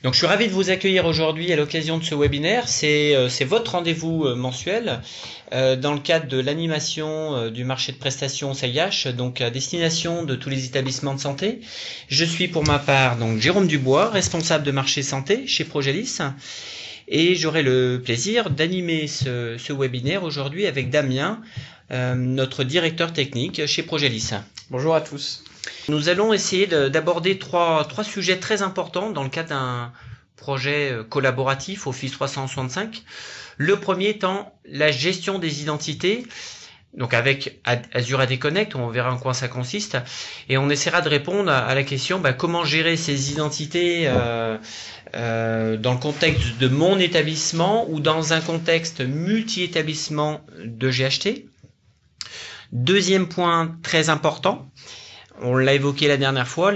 Donc je suis ravi de vous accueillir aujourd'hui à l'occasion de ce webinaire. C'est votre rendez-vous mensuel dans le cadre de l'animation du marché de prestations CIH, donc à destination de tous les établissements de santé. Je suis pour ma part donc Jérôme Dubois, responsable de marché santé chez Progelis, et j'aurai le plaisir d'animer ce webinaire aujourd'hui avec Damien, notre directeur technique chez Progelis. Bonjour à tous. Nous allons essayer d'aborder trois sujets très importants dans le cadre d'un projet collaboratif Office 365. Le premier étant la gestion des identités, donc avec Azure AD Connect, on verra en quoi ça consiste, et on essaiera de répondre à la question comment gérer ces identités dans le contexte de mon établissement ou dans un contexte multi-établissement de GHT. Deuxième point très important, on l'a évoqué la dernière fois,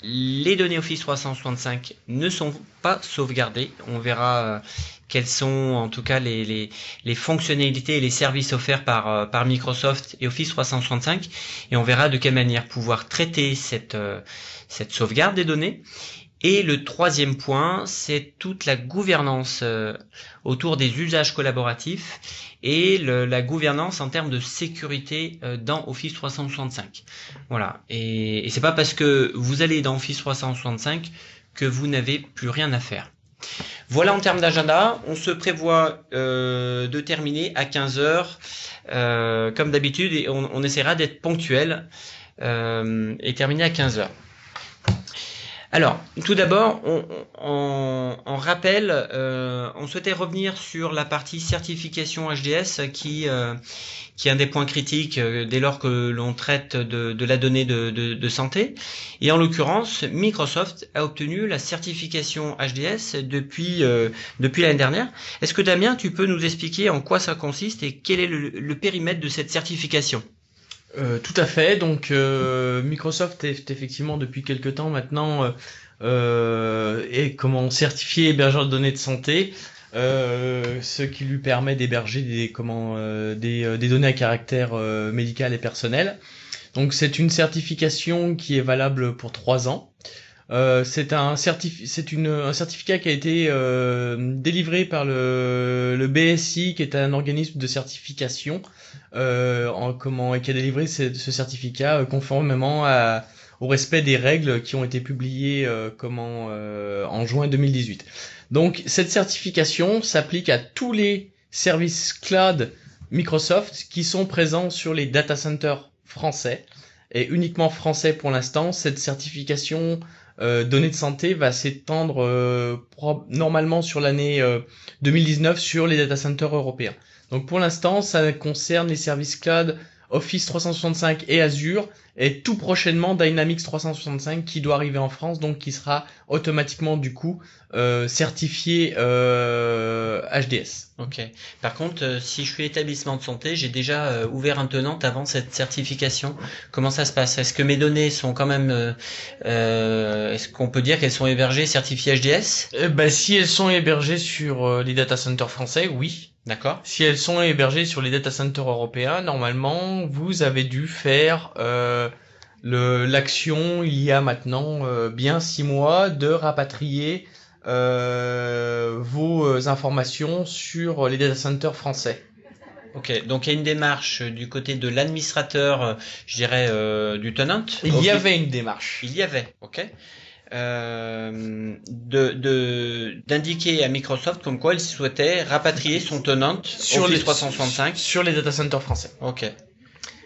les données Office 365 ne sont pas sauvegardées. On verra quelles sont en tout cas les fonctionnalités et les services offerts par Microsoft et Office 365. Et on verra de quelle manière pouvoir traiter cette sauvegarde des données. Et le troisième point, c'est toute la gouvernance autour des usages collaboratifs et la gouvernance en termes de sécurité dans Office 365. Voilà. Et c'est pas parce que vous allez dans Office 365 que vous n'avez plus rien à faire. Voilà en termes d'agenda. On se prévoit de terminer à 15h comme d'habitude et on essaiera d'être ponctuel et terminer à 15h. Alors, tout d'abord, on rappelle, on souhaitait revenir sur la partie certification HDS qui est un des points critiques dès lors que l'on traite de la donnée de santé. Et en l'occurrence, Microsoft a obtenu la certification HDS depuis l'année dernière. Est-ce que Damien, tu peux nous expliquer en quoi ça consiste et quel est le périmètre de cette certification ? Tout à fait. Donc Microsoft est effectivement depuis quelque temps maintenant est certifié hébergeur de données de santé, ce qui lui permet d'héberger des données à caractère médical et personnel. Donc c'est une certification qui est valable pour 3 ans. C'est un certificat qui a été délivré par le BSI, qui est un organisme de certification, et qui a délivré ce certificat conformément au respect des règles qui ont été publiées en juin 2018. Donc cette certification s'applique à tous les services cloud Microsoft qui sont présents sur les data centers français, et uniquement français pour l'instant. Cette certification données de santé va s'étendre normalement sur l'année 2019 sur les data centers européens. Donc pour l'instant, ça concerne les services cloud Office 365 et Azure, et tout prochainement Dynamics 365 qui doit arriver en France, donc qui sera automatiquement du coup certifié HDS. Ok. Par contre, si je suis établissement de santé, j'ai déjà ouvert un tenant avant cette certification. Comment ça se passe ? Est-ce que mes données sont quand même est-ce qu'on peut dire qu'elles sont hébergées certifiées HDS ? Si elles sont hébergées sur les data centers français, oui. D'accord. Si elles sont hébergées sur les data centers européens, normalement, vous avez dû faire l'action il y a maintenant bien 6 mois de rapatrier vos informations sur les data centers français. Ok, donc il y a une démarche du côté de l'administrateur, je dirais, du tenant. Il y avait une démarche. Il y avait, ok. D'indiquer à Microsoft comme quoi il souhaitait rapatrier son tenant sur Office les 365 sur les data centers français. Ok.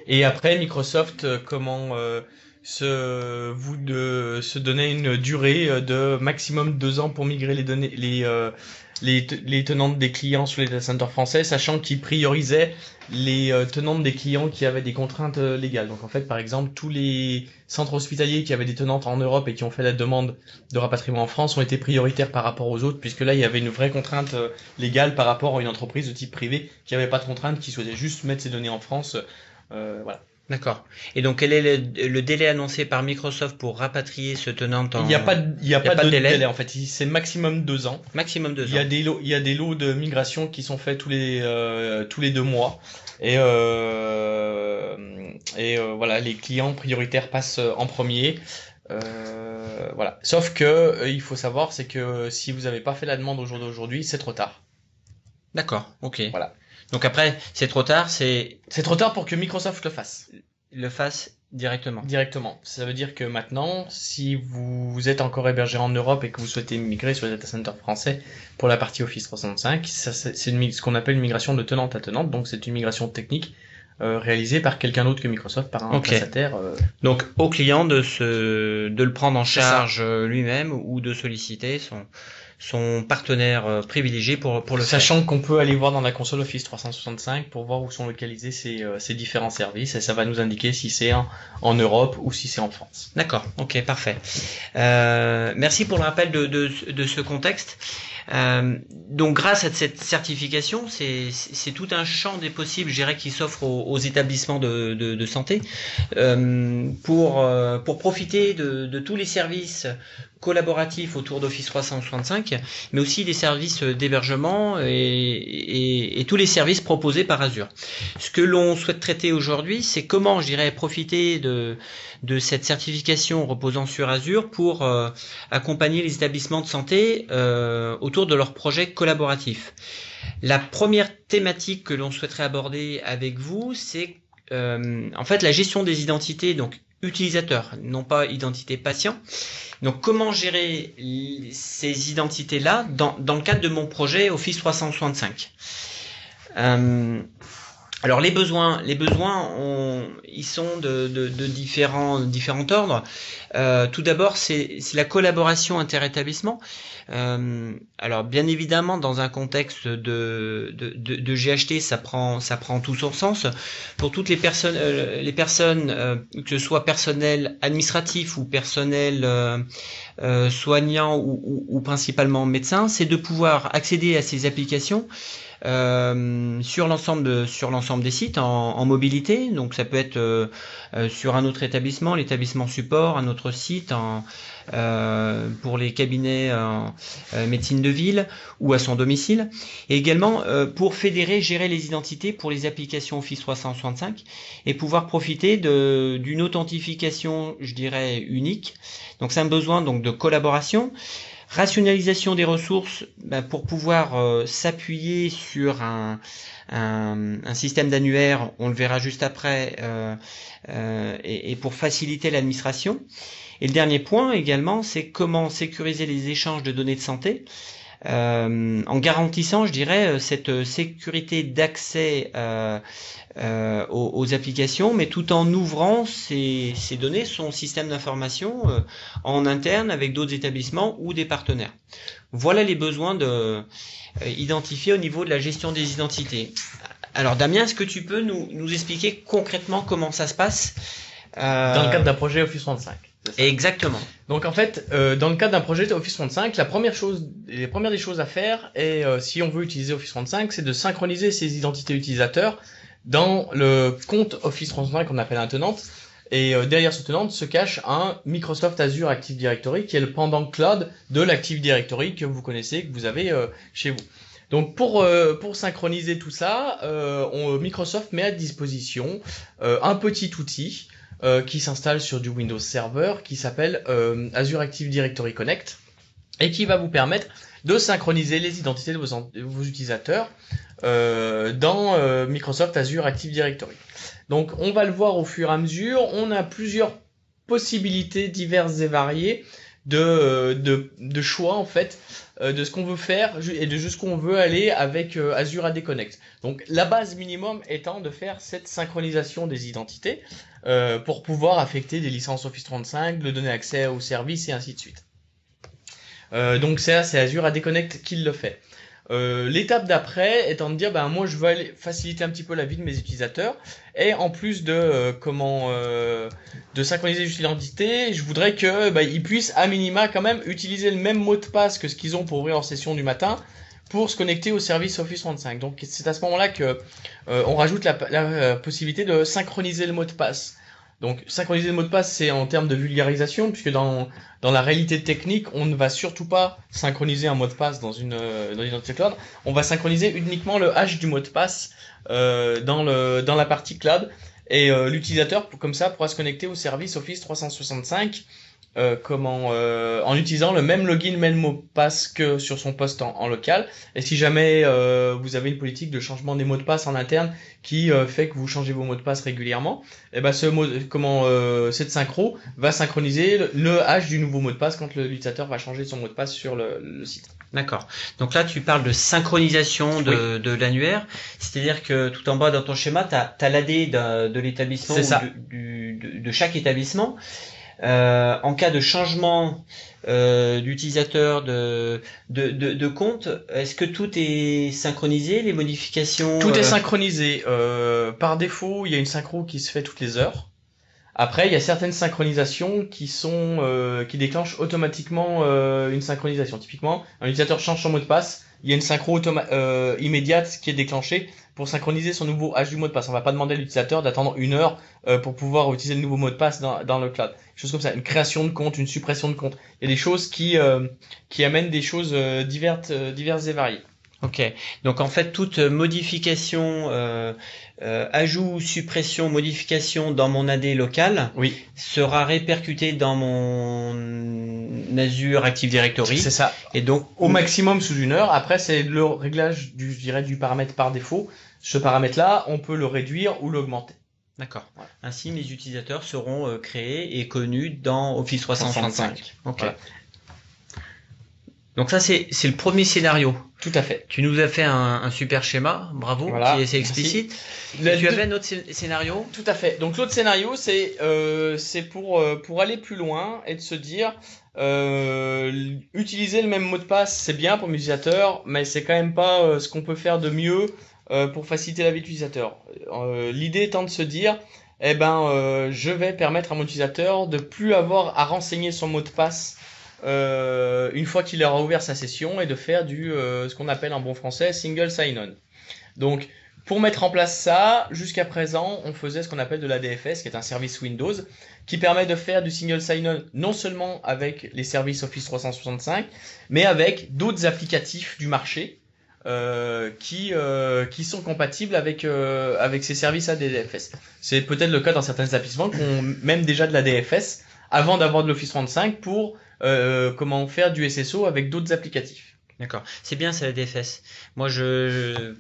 Et après Microsoft se donner une durée de maximum 2 ans pour migrer les données, les tenantes des clients sur les data centers français, sachant qu'ils priorisaient les tenantes des clients qui avaient des contraintes légales. Donc en fait, par exemple, tous les centres hospitaliers qui avaient des tenantes en Europe et qui ont fait la demande de rapatriement en France ont été prioritaires par rapport aux autres, puisque là, il y avait une vraie contrainte légale par rapport à une entreprise de type privé qui n'avait pas de contrainte, qui souhaitait juste mettre ses données en France. Voilà. D'accord. Et donc, quel est le délai annoncé par Microsoft pour rapatrier ce tenant en... Il n'y a pas de délai en fait. C'est maximum 2 ans. Maximum 2 ans. Il y a des lots de migration qui sont faits tous les 2 mois. Et voilà, les clients prioritaires passent en premier. Voilà. Sauf que il faut savoir, c'est que si vous n'avez pas fait la demande au jour d'aujourd'hui, c'est trop tard. D'accord, ok. Voilà. Donc après, c'est trop tard, C'est trop tard pour que Microsoft le fasse. le fasse directement. Directement. Ça veut dire que maintenant, si vous êtes encore hébergé en Europe et que vous souhaitez migrer sur les data centers français pour la partie Office 365, ça, c'est ce qu'on appelle une migration de tenante à tenante. Donc c'est une migration technique réalisée par quelqu'un d'autre que Microsoft, par un prestataire. Donc au client de le prendre en charge lui-même ou de solliciter son partenaire privilégié pour le faire. Sachant qu'on peut aller voir dans la console Office 365 pour voir où sont localisés ces différents services, et ça va nous indiquer si c'est en Europe ou si c'est en France. D'accord, ok, parfait. Merci pour le rappel de ce contexte. Donc grâce à cette certification, c'est tout un champ des possibles, je dirais, qui s'offre aux établissements de santé pour profiter de tous les services collaboratifs autour d'Office 365, mais aussi des services d'hébergement et tous les services proposés par Azure. Ce que l'on souhaite traiter aujourd'hui, c'est comment, je dirais, profiter de cette certification reposant sur Azure pour accompagner les établissements de santé autour de leurs projets collaboratifs. La première thématique que l'on souhaiterait aborder avec vous, c'est en fait la gestion des identités, donc utilisateurs, non pas identité patient. Donc comment gérer ces identités-là dans le cadre de mon projet Office 365. Alors les besoins, ils sont de différents ordres. Tout d'abord, c'est la collaboration interétablissement. Alors bien évidemment, dans un contexte de GHT, ça prend tout son sens. Pour toutes les personnes, que ce soit personnel administratif ou personnel soignant ou principalement médecin, c'est de pouvoir accéder à ces applications sur l'ensemble des sites en mobilité. Donc ça peut être sur un autre établissement, l'établissement support, un autre site pour les cabinets médecine de ville ou à son domicile, et également pour fédérer, gérer les identités pour les applications Office 365 et pouvoir profiter d'une authentification, je dirais, unique. Donc c'est un besoin donc de collaboration. Rationalisation des ressources pour pouvoir s'appuyer sur un système d'annuaire, on le verra juste après, et pour faciliter l'administration. Et le dernier point également, c'est comment sécuriser les échanges de données de santé en garantissant, je dirais, cette sécurité d'accès aux applications, mais tout en ouvrant ces données, son système d'information en interne avec d'autres établissements ou des partenaires. Voilà les besoins identifiés au niveau de la gestion des identités. Alors Damien, est-ce que tu peux nous expliquer concrètement comment ça se passe dans le cadre d'un projet Office 365? Exactement. Donc en fait, dans le cadre d'un projet Office 365, les premières des choses à faire, et si on veut utiliser Office 365, c'est de synchroniser ses identités utilisateurs dans le compte Office 365 qu'on appelle un tenant. Et derrière ce tenant se cache un Microsoft Azure Active Directory qui est le pendant cloud de l'Active Directory que vous connaissez, que vous avez chez vous. Donc pour synchroniser tout ça, Microsoft met à disposition un petit outil qui s'installe sur du Windows Server qui s'appelle Azure Active Directory Connect et qui va vous permettre de synchroniser les identités de vos utilisateurs dans Microsoft Azure Active Directory. Donc on va le voir au fur et à mesure, on a plusieurs possibilités diverses et variées de choix en fait de ce qu'on veut faire et de jusqu'où on veut aller avec Azure AD Connect. Donc la base minimum étant de faire cette synchronisation des identités pour pouvoir affecter des licences Office 365, de donner accès aux services et ainsi de suite. Donc c'est Azure AD Connect qui le fait. L'étape d'après étant de dire moi je veux aller faciliter un petit peu la vie de mes utilisateurs et en plus de synchroniser juste l'identité, je voudrais que ils puissent à minima quand même utiliser le même mot de passe que ce qu'ils ont pour ouvrir leur session du matin pour se connecter au service Office 365. Donc c'est à ce moment-là que on rajoute la possibilité de synchroniser le mot de passe. Donc synchroniser le mot de passe, c'est en termes de vulgarisation, puisque dans la réalité technique, on ne va surtout pas synchroniser un mot de passe dans une identité cloud. On va synchroniser uniquement le hash du mot de passe dans la partie cloud, et l'utilisateur comme ça pourra se connecter au service Office 365 en utilisant le même login, même mot de passe que sur son poste en local. Et si jamais vous avez une politique de changement des mots de passe en interne qui fait que vous changez vos mots de passe régulièrement, et ben cette synchro va synchroniser le hash du nouveau mot de passe quand l'utilisateur va changer son mot de passe sur le site. D'accord. Donc là, tu parles de synchronisation de l'annuaire, c'est-à-dire que tout en bas dans ton schéma, tu as l'AD de l'établissement de chaque établissement. En cas de changement d'utilisateur de compte, est-ce que tout est synchronisé, les modifications? Tout est synchronisé. Par défaut, il y a une synchro qui se fait toutes les heures. Après, il y a certaines synchronisations qui déclenchent automatiquement une synchronisation. Typiquement, un utilisateur change son mot de passe, il y a une synchro immédiate qui est déclenchée pour synchroniser son nouveau hash du mot de passe. On va pas demander à l'utilisateur d'attendre 1 heure pour pouvoir utiliser le nouveau mot de passe dans le cloud. Des choses comme ça, une création de compte, une suppression de compte. Il y a des choses qui amènent des choses diverses et variées. Ok, donc en fait toute modification, ajout, suppression, modification dans mon AD local sera répercutée dans mon Azure Active Directory. C'est ça. Et donc au maximum sous 1 heure. Après c'est le réglage du paramètre par défaut. Ce paramètre-là, on peut le réduire ou l'augmenter. D'accord. Ouais. Ainsi mes utilisateurs seront créés et connus dans Office 365. Ok. Voilà. Donc ça c'est le premier scénario. Tout à fait. Tu nous as fait un super schéma, bravo, voilà, qui est explicite. Tu avais un autre scénario? Tout à fait. Donc l'autre scénario c'est pour aller plus loin et de se dire utiliser le même mot de passe c'est bien pour l'utilisateur, mais c'est quand même pas ce qu'on peut faire de mieux pour faciliter la vie de l'utilisateur. L'idée étant de se dire je vais permettre à mon utilisateur de plus avoir à renseigner son mot de passe une fois qu'il aura ouvert sa session et de faire ce qu'on appelle en bon français single sign-on. Donc pour mettre en place ça, jusqu'à présent, on faisait ce qu'on appelle de l'ADFS, qui est un service Windows, qui permet de faire du single sign-on non seulement avec les services Office 365, mais avec d'autres applicatifs du marché qui sont compatibles avec ces services ADFS. C'est peut-être le cas dans certains établissements qui ont même déjà de l'ADFS avant d'avoir de l'Office 365 pour faire du SSO avec d'autres applicatifs. D'accord, c'est bien ça la DFS. Moi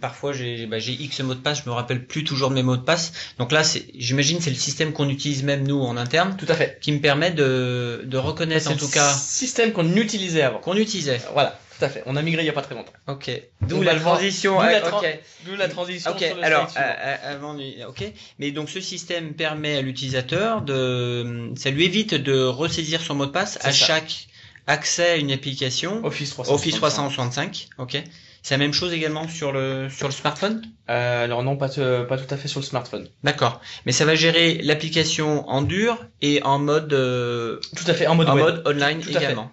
parfois j'ai X mots de passe, je me rappelle plus toujours de mes mots de passe. Donc là j'imagine c'est le système qu'on utilise même nous en interne. Tout à fait. Qui me permet de reconnaître en tout cas. Système qu'on utilisait avant. Voilà. Tout à fait. On a migré il y a pas très longtemps. Ok. D'où la transition. D'où la transition. Ok. Alors, ok. Mais donc ce système permet à l'utilisateur ça lui évite de ressaisir son mot de passe à chaque accès à une application. Office 365. Ok. C'est la même chose également sur le smartphone? Alors non, pas tout à fait sur le smartphone. D'accord. Mais ça va gérer l'application en dur et en mode. Tout à fait. En mode online tout également.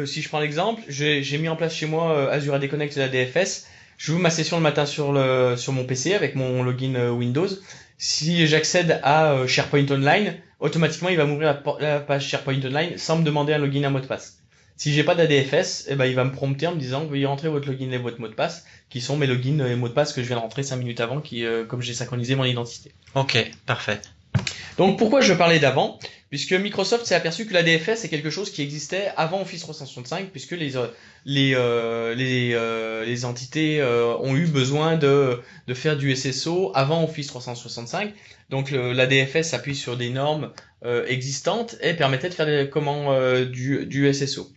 Si je prends l'exemple, j'ai mis en place chez moi Azure AD Connect et la DFS. J'ouvre ma session le matin sur mon PC avec mon login Windows. Si j'accède à SharePoint Online, automatiquement il va m'ouvrir la page SharePoint Online sans me demander un login et un mot de passe. Si j'ai pas d'ADFS, il va me prompter en me disant veuillez rentrer votre login et votre mot de passe, qui sont mes logins et mots de passe que je viens de rentrer 5 minutes avant, comme j'ai synchronisé mon identité. Ok, parfait. Donc pourquoi je parlais d'avant? Puisque Microsoft s'est aperçu que la DFS est quelque chose qui existait avant Office 365, puisque les entités ont eu besoin de faire du SSO avant Office 365. Donc la DFS s'appuie sur des normes existantes et permettait de faire du SSO.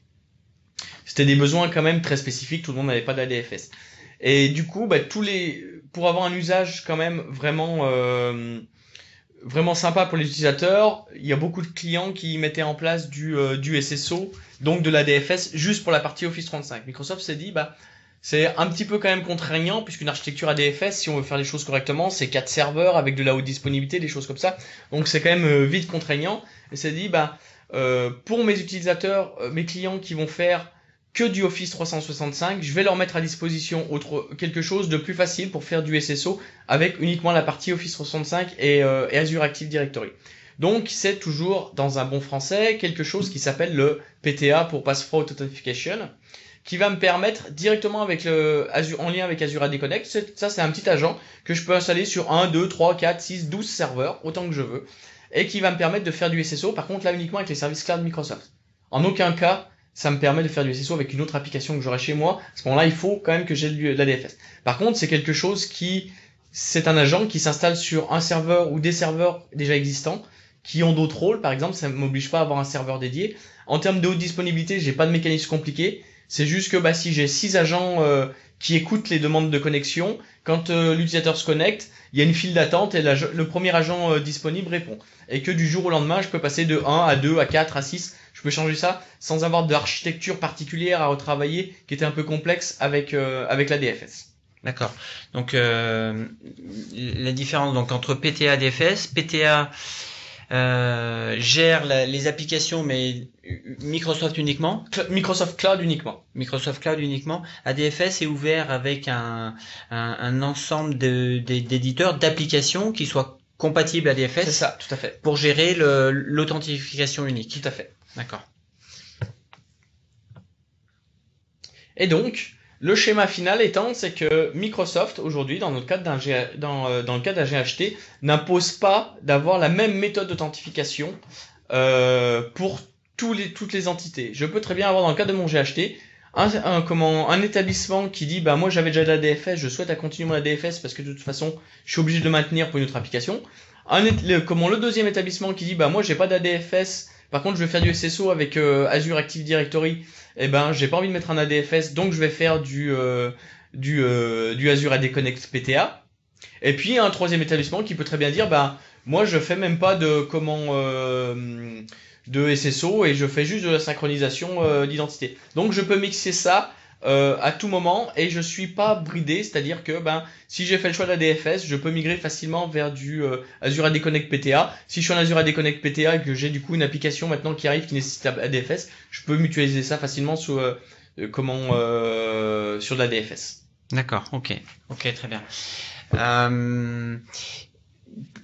C'était des besoins quand même très spécifiques, tout le monde n'avait pas de la DFS. Et du coup, pour avoir un usage quand même vraiment sympa pour les utilisateurs, il y a beaucoup de clients qui mettaient en place du SSO, donc de la DFS, juste pour la partie Office 365. Microsoft s'est dit, c'est un petit peu quand même contraignant, puisqu'une architecture ADFS, si on veut faire les choses correctement, c'est 4 serveurs avec de la haute disponibilité, des choses comme ça. Donc c'est quand même vite contraignant. Et s'est dit, pour mes utilisateurs, mes clients qui vont faire que du Office 365, je vais leur mettre à disposition quelque chose de plus facile pour faire du SSO avec uniquement la partie Office 365 et Azure Active Directory. Donc c'est toujours dans un bon français quelque chose qui s'appelle le PTA pour Passthrough Authentication, qui va me permettre directement en lien avec Azure AD Connect, ça c'est un petit agent que je peux installer sur 1, 2, 3, 4, 6, 12 serveurs, autant que je veux. et qui va me permettre de faire du SSO. Par contre, là uniquement avec les services cloud Microsoft. En aucun cas, ça me permet de faire du SSO avec une autre application que j'aurai chez moi. À ce moment-là, il faut quand même que j'ai de l'ADFS. Par contre, c'est quelque chose c'est un agent qui s'installe sur un serveur ou des serveurs déjà existants qui ont d'autres rôles. Par exemple, ça ne m'oblige pas à avoir un serveur dédié. En termes de haute disponibilité, j'ai pas de mécanisme compliqué. C'est juste que si j'ai 6 agents qui écoutent les demandes de connexion, quand l'utilisateur se connecte, il y a une file d'attente et le premier agent disponible répond. Et que du jour au lendemain, je peux passer de 1 à 2 à 4 à 6. Je peux changer ça sans avoir d'architecture particulière à retravailler qui était un peu complexe avec la DFS. D'accord. Donc la différence donc entre PTA et DFS, PTA gère les applications mais Microsoft uniquement. Microsoft Cloud uniquement. Microsoft Cloud uniquement. ADFS est ouvert avec un ensemble d'éditeurs, d'applications qui soient compatibles à ADFS. C'est ça, tout à fait. Pour gérer l'authentification unique. Tout à fait. D'accord. Et donc, le schéma final étant, c'est que Microsoft, aujourd'hui, dans le cadre d'un GHT, n'impose pas d'avoir la même méthode d'authentification pour toutes les entités. Je peux très bien avoir dans le cadre de mon GHT un établissement qui dit moi j'avais déjà de la DFS, je souhaite continuer mon ADFS parce que de toute façon je suis obligé de le maintenir pour une autre application. Le deuxième établissement qui dit moi j'ai pas d'ADFS, par contre je vais faire du SSO avec Azure Active Directory, j'ai pas envie de mettre un ADFS donc je vais faire du Azure AD Connect PTA. Et puis un troisième établissement qui peut très bien dire moi je fais même pas de SSO et je fais juste de la synchronisation d'identité. Donc je peux mixer ça à tout moment et je suis pas bridé, c'est-à-dire que si j'ai fait le choix de la DFS, je peux migrer facilement vers du Azure AD Connect PTA. Si je suis en Azure AD Connect PTA et que j'ai du coup une application maintenant qui arrive qui nécessite ADFS, je peux mutualiser ça facilement sur de la DFS. D'accord, ok, très bien.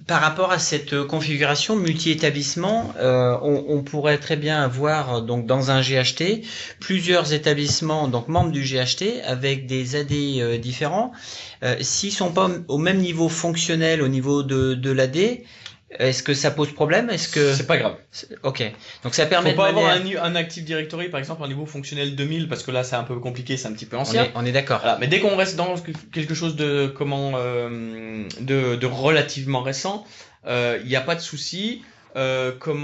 Par rapport à cette configuration multi-établissement, on pourrait très bien avoir donc dans un GHT plusieurs établissements donc membres du GHT avec des AD différents. S'ils sont pas au même niveau fonctionnel au niveau de l'AD, est-ce que ça pose problème? Est-ce que c'est pas grave? Ok, donc ça permet de avoir un Active Directory par exemple au niveau fonctionnel 2000 parce que là c'est un peu compliqué, c'est un petit peu ancien. On est d'accord. Voilà. Mais dès qu'on reste dans quelque chose de relativement récent, il n'y a pas de souci. Pour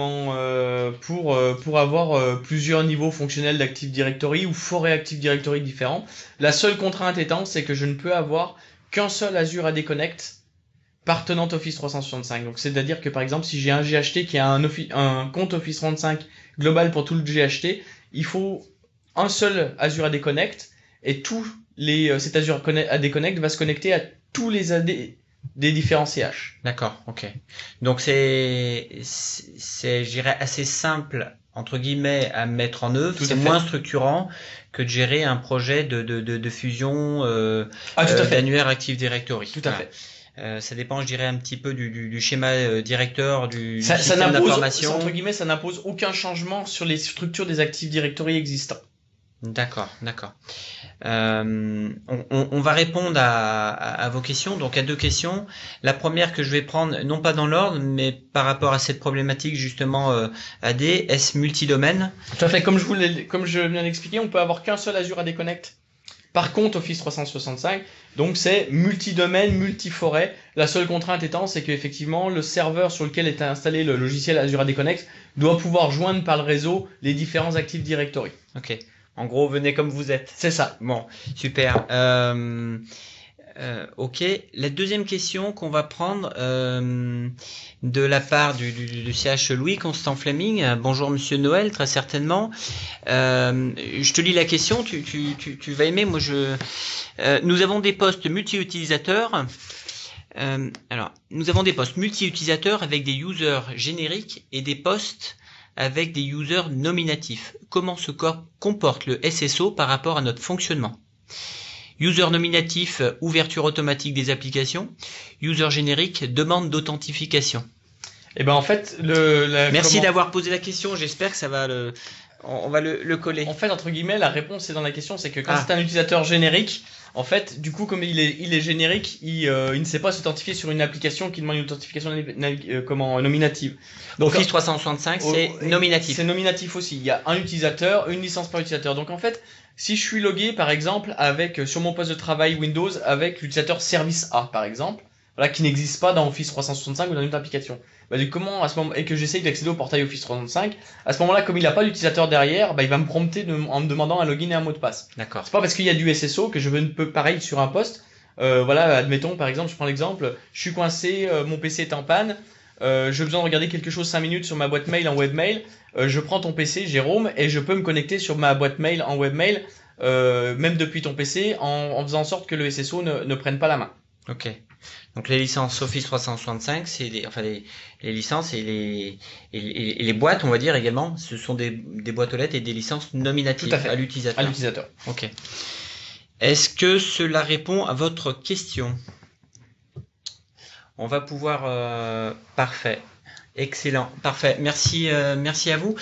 avoir plusieurs niveaux fonctionnels d'Active Directory ou forêt Active Directory différents. La seule contrainte étant, c'est que je ne peux avoir qu'un seul Azure AD Connect partenant Office 365. Donc c'est-à-dire que par exemple si j'ai un GHT qui a un compte Office 365 global pour tout le GHT, il faut un seul Azure AD Connect et cet Azure AD Connect va se connecter à tous les AD des différents CH. D'accord, ok. Donc c'est je dirais assez simple entre guillemets à mettre en œuvre. C'est moins structurant que de gérer un projet de fusion d'annuaire Active Directory. Tout à fait. Ça dépend, je dirais, un petit peu du schéma directeur, du système d'information. Entre guillemets, ça n'impose aucun changement sur les structures des Active Directory existants. D'accord. On va répondre à vos questions, donc à deux questions. La première que je vais prendre, non pas dans l'ordre, mais par rapport à cette problématique justement AD, est-ce multidomaine? Tout à fait, comme je viens d'expliquer, on peut avoir qu'un seul Azure AD Connect. Par contre, Office 365, donc c'est multi-domaine, multi-forêt. La seule contrainte étant, c'est qu'effectivement, le serveur sur lequel est installé le logiciel Azure AD Connect doit pouvoir joindre par le réseau les différents Active Directory. Ok. En gros, venez comme vous êtes. C'est ça. Bon, super. Ok. La deuxième question qu'on va prendre de la part du CH Louis Constant Fleming. Bonjour Monsieur Noël, très certainement. Je te lis la question. Tu vas aimer. Moi, nous avons des postes multi-utilisateurs. Nous avons des postes multi-utilisateurs avec des users génériques et des postes avec des users nominatifs. Comment se comporte le SSO par rapport à notre fonctionnement? User nominatif, ouverture automatique des applications. User générique, demande d'authentification. Et en fait, merci d'avoir posé la question. J'espère que ça va on va le coller. En fait, entre guillemets, la réponse c'est dans la question, c'est que quand Ah. c'est un utilisateur générique, en fait, du coup, comme il est générique, il ne sait pas s'authentifier sur une application qui demande une authentification nominative. Donc, Office 365, c'est nominatif. C'est nominatif aussi. Il y a un utilisateur, une licence par utilisateur. Donc en fait, si je suis logué, par exemple, avec sur mon poste de travail Windows avec l'utilisateur Service A, par exemple, voilà, qui n'existe pas dans Office 365 ou dans une autre application. Bah, comment à ce moment et que j'essaye d'accéder au portail Office 365, à ce moment-là, comme il n'a pas d'utilisateur derrière, bah, il va me prompter en me demandant un login et un mot de passe. D'accord. C'est pas parce qu'il y a du SSO que je ne peux pareil sur un poste. Voilà, admettons par exemple, je prends l'exemple, je suis coincé, mon PC est en panne, j'ai besoin de regarder quelque chose 5 minutes sur ma boîte mail en webmail, je prends ton PC, Jérôme, et je peux me connecter sur ma boîte mail en webmail, même depuis ton PC, en faisant en sorte que le SSO ne prenne pas la main. Ok. Donc les licences Office 365, c'est les licences et les boîtes, on va dire également, ce sont des boîtes aux lettres et des licences nominatives Tout à fait. à l'utilisateur. À l'utilisateur. Ok. Est-ce que cela répond à votre question? On va pouvoir... Parfait. Excellent. Parfait. Merci à vous.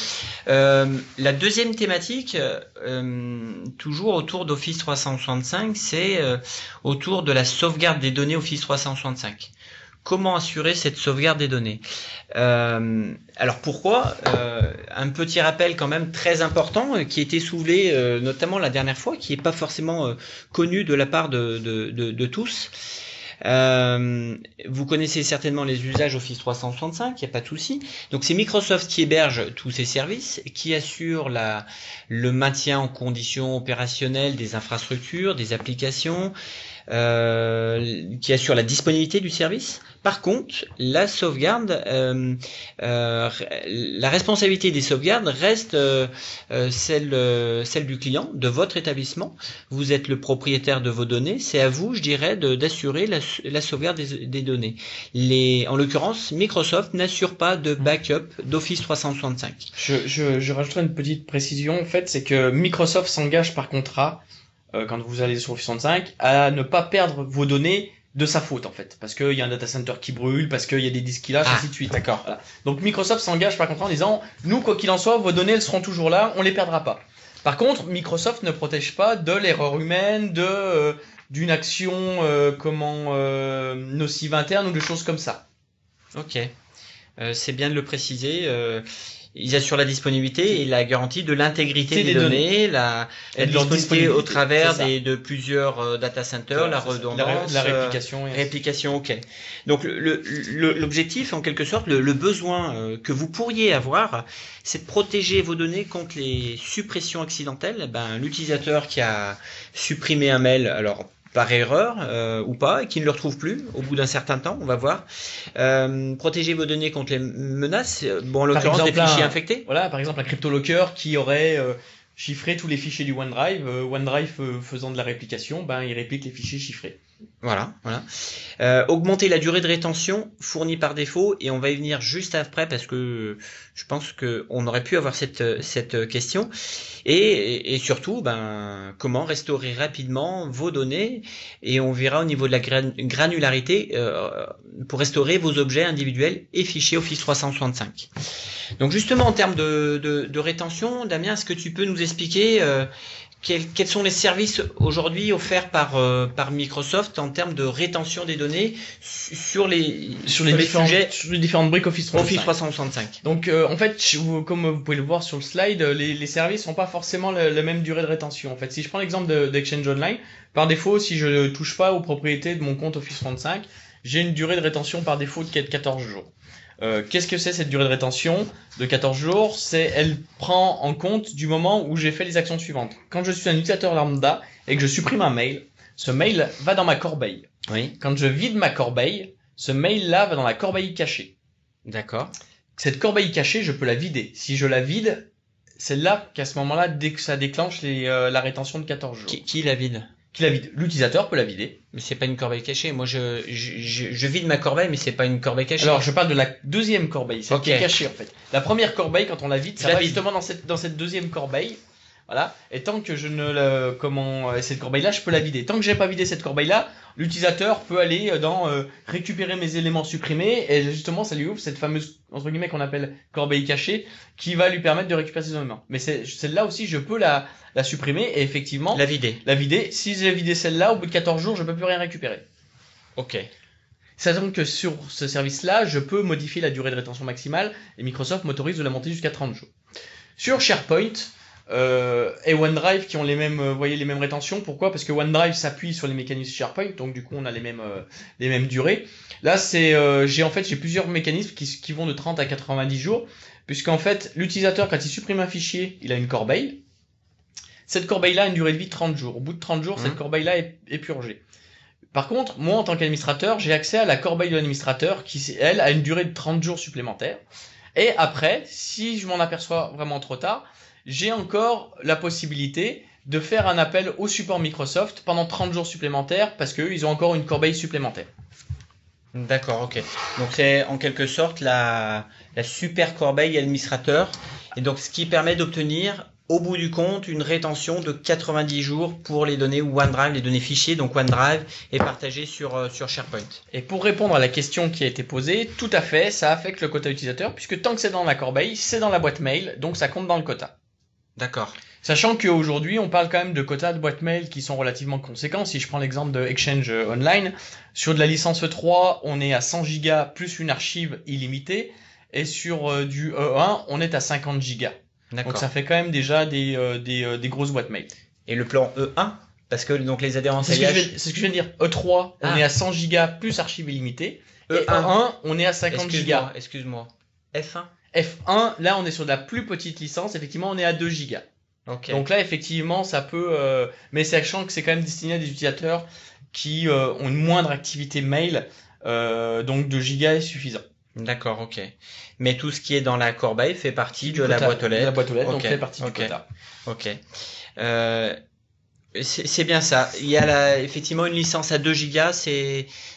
La deuxième thématique, toujours autour d'Office 365, c'est autour de la sauvegarde des données Office 365. Comment assurer cette sauvegarde des données? Alors pourquoi? Un petit rappel quand même très important qui a été soulevé notamment la dernière fois, qui n'est pas forcément connu de la part de tous. Vous connaissez certainement les usages Office 365, il n'y a pas de souci. Donc c'est Microsoft qui héberge tous ces services, qui assure le maintien en conditions opérationnelles des infrastructures, des applications, qui assure la disponibilité du service. Par contre, la sauvegarde, la responsabilité des sauvegardes reste celle du client, de votre établissement. Vous êtes le propriétaire de vos données. C'est à vous, je dirais, d'assurer la sauvegarde des données. En l'occurrence, Microsoft n'assure pas de backup d'Office 365. Je rajouterai une petite précision. En fait, c'est que Microsoft s'engage par contrat, quand vous allez sur Office 365, à ne pas perdre vos données de sa faute en fait, parce qu'il y a un data center qui brûle, parce qu'il y a des disques qui lâchent, ainsi de suite. D'accord. Voilà. Donc Microsoft s'engage par contre en disant, nous quoi qu'il en soit, vos données elles seront toujours là, on les perdra pas. Par contre, Microsoft ne protège pas de l'erreur humaine, d'une action nocive interne ou de choses comme ça. Ok, c'est bien de le préciser. Ils assurent la disponibilité et la garantie de l'intégrité des données, la disponibilité au travers de plusieurs data centers, la redondance, la réplication. Réplication, ok. Donc l'objectif, en quelque sorte, le besoin que vous pourriez avoir, c'est de protéger vos données contre les suppressions accidentelles. L'utilisateur qui a supprimé un mail, alors par erreur ou pas, et qui ne le retrouve plus au bout d'un certain temps, on va voir. Protégez vos données contre les menaces, en l'occurrence des fichiers infectés. Voilà, par exemple un CryptoLocker qui aurait chiffré tous les fichiers du OneDrive, OneDrive faisant de la réplication, il réplique les fichiers chiffrés. Voilà. Augmenter la durée de rétention fournie par défaut, et on va y venir juste après parce que je pense qu'on aurait pu avoir cette question. Et surtout, comment restaurer rapidement vos données, et on verra au niveau de la granularité pour restaurer vos objets individuels et fichiers Office 365. Donc justement en termes de rétention, Damien, est-ce que tu peux nous expliquer quels sont les services aujourd'hui offerts par Microsoft en termes de rétention des données sur les différentes briques Office 365. Donc en fait, comme vous pouvez le voir sur le slide, les services n'ont pas forcément la même durée de rétention. En fait, si je prends l'exemple d'Exchange Online, par défaut, si je ne touche pas aux propriétés de mon compte Office 365, j'ai une durée de rétention par défaut de 14 jours. Qu'est-ce que c'est cette durée de rétention de 14 jours? Elle prend en compte du moment où j'ai fait les actions suivantes. Quand je suis un utilisateur lambda et que je supprime un mail, ce mail va dans ma corbeille. Oui. Quand je vide ma corbeille, ce mail-là va dans la corbeille cachée. D'accord. Cette corbeille cachée, je peux la vider. Si je la vide, c'est là qu'à ce moment-là, dès que ça déclenche la rétention de 14 jours. Qui la vide? Qui la vide? L'utilisateur peut la vider. Mais c'est pas une corbeille cachée. Moi, je vide ma corbeille, mais c'est pas une corbeille cachée. Alors, je parle de la deuxième corbeille, celle qui est cachée en fait. La première corbeille, quand on la vide, ça va justement dans cette deuxième corbeille. Voilà. Et tant que je ne cette corbeille-là, je peux la vider. Tant que j'ai pas vidé cette corbeille-là, l'utilisateur peut aller dans récupérer mes éléments supprimés et justement ça lui ouvre cette fameuse entre guillemets qu'on appelle corbeille cachée qui va lui permettre de récupérer ses éléments. Mais celle-là aussi, je peux la supprimer et effectivement La vider. La vider. Si j'ai vidé celle-là, au bout de 14 jours, je peux plus rien récupérer. Ok. Sachant que sur ce service-là, je peux modifier la durée de rétention maximale et Microsoft m'autorise de la monter jusqu'à 30 jours. Sur SharePoint et OneDrive qui ont les mêmes, les mêmes rétentions. Pourquoi? Parce que OneDrive s'appuie sur les mécanismes SharePoint, donc du coup on a les mêmes durées. Là, j'ai plusieurs mécanismes qui vont de 30 à 90 jours, puisqu'en fait l'utilisateur quand il supprime un fichier, il a une corbeille. Cette corbeille-là a une durée de vie de 30 jours. Au bout de 30 jours, cette corbeille-là est purgée. Par contre, moi, en tant qu'administrateur, j'ai accès à la corbeille de l'administrateur qui, elle, a une durée de 30 jours supplémentaires. Et après, si je m'en aperçois vraiment trop tard, j'ai encore la possibilité de faire un appel au support Microsoft pendant 30 jours supplémentaires parce qu'eux, ils ont encore une corbeille supplémentaire. D'accord, ok. Donc c'est en quelque sorte la super corbeille administrateur. Et donc ce qui permet d'obtenir au bout du compte une rétention de 90 jours pour les données OneDrive, les données fichiers. Donc OneDrive est partagé sur SharePoint. Et pour répondre à la question qui a été posée, tout à fait, ça affecte le quota utilisateur puisque tant que c'est dans la corbeille, c'est dans la boîte mail, donc ça compte dans le quota. D'accord. Sachant qu'aujourd'hui, on parle quand même de quotas de boîte mail qui sont relativement conséquents. Si je prends l'exemple de Exchange Online, sur de la licence E3, on est à 100 Go plus une archive illimitée. Et sur du E1, on est à 50 Go. Donc ça fait quand même déjà des grosses boîtes mail. Et le plan E1, parce que donc les adhérents c'est ce que je viens de dire. E3, on est à 100 Go plus archive illimitée. Et E1, on est à 50 Go. Excuse-moi. F1? F1, là on est sur de la plus petite licence, effectivement on est à 2 Go. Okay. Donc là effectivement ça peut, mais sachant que c'est quand même destiné à des utilisateurs qui ont une moindre activité mail, donc 2 Go est suffisant. D'accord, ok. Mais tout ce qui est dans la corbeille fait partie de la boîte aux lettres. La boîte aux lettres, donc fait partie du quota. Ok. C'est bien ça. Il y a effectivement une licence à 2 Go,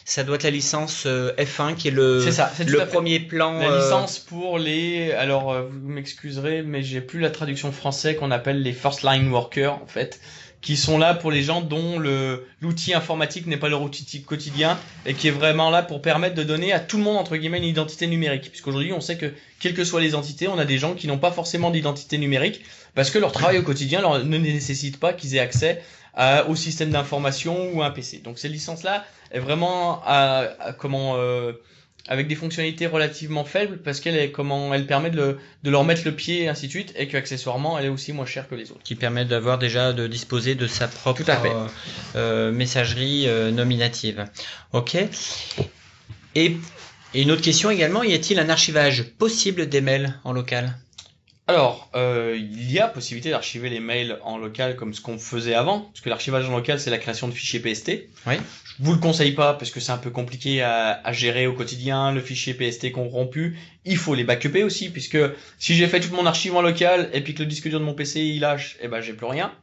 ça doit être la licence F1 qui est le premier plan. La licence pour alors vous m'excuserez, mais j'ai plus la traduction française qu'on appelle les first line workers en fait, qui sont là pour les gens dont l'outil informatique n'est pas leur outil quotidien et qui est vraiment là pour permettre de donner à tout le monde entre guillemets une identité numérique. Puisqu'aujourd'hui on sait que quelles que soient les entités, on a des gens qui n'ont pas forcément d'identité numérique parce que leur travail au quotidien ne nécessite pas qu'ils aient accès au système d'information ou à un PC. Donc cette licence-là est vraiment avec des fonctionnalités relativement faibles parce elle permet de leur mettre le pied et ainsi de suite et qu'accessoirement elle est aussi moins chère que les autres. Qui permet de disposer de sa propre messagerie nominative. Ok. Et une autre question également, y a-t-il un archivage possible des mails en local? Alors, il y a possibilité d'archiver les mails en local comme ce qu'on faisait avant, parce que l'archivage en local c'est la création de fichiers PST. Oui. Je vous le conseille pas parce que c'est un peu compliqué à gérer au quotidien, le fichier PST corrompu. Il faut les backuper aussi, puisque si j'ai fait tout mon archive en local et puis que le disque dur de mon PC il lâche, j'ai plus rien.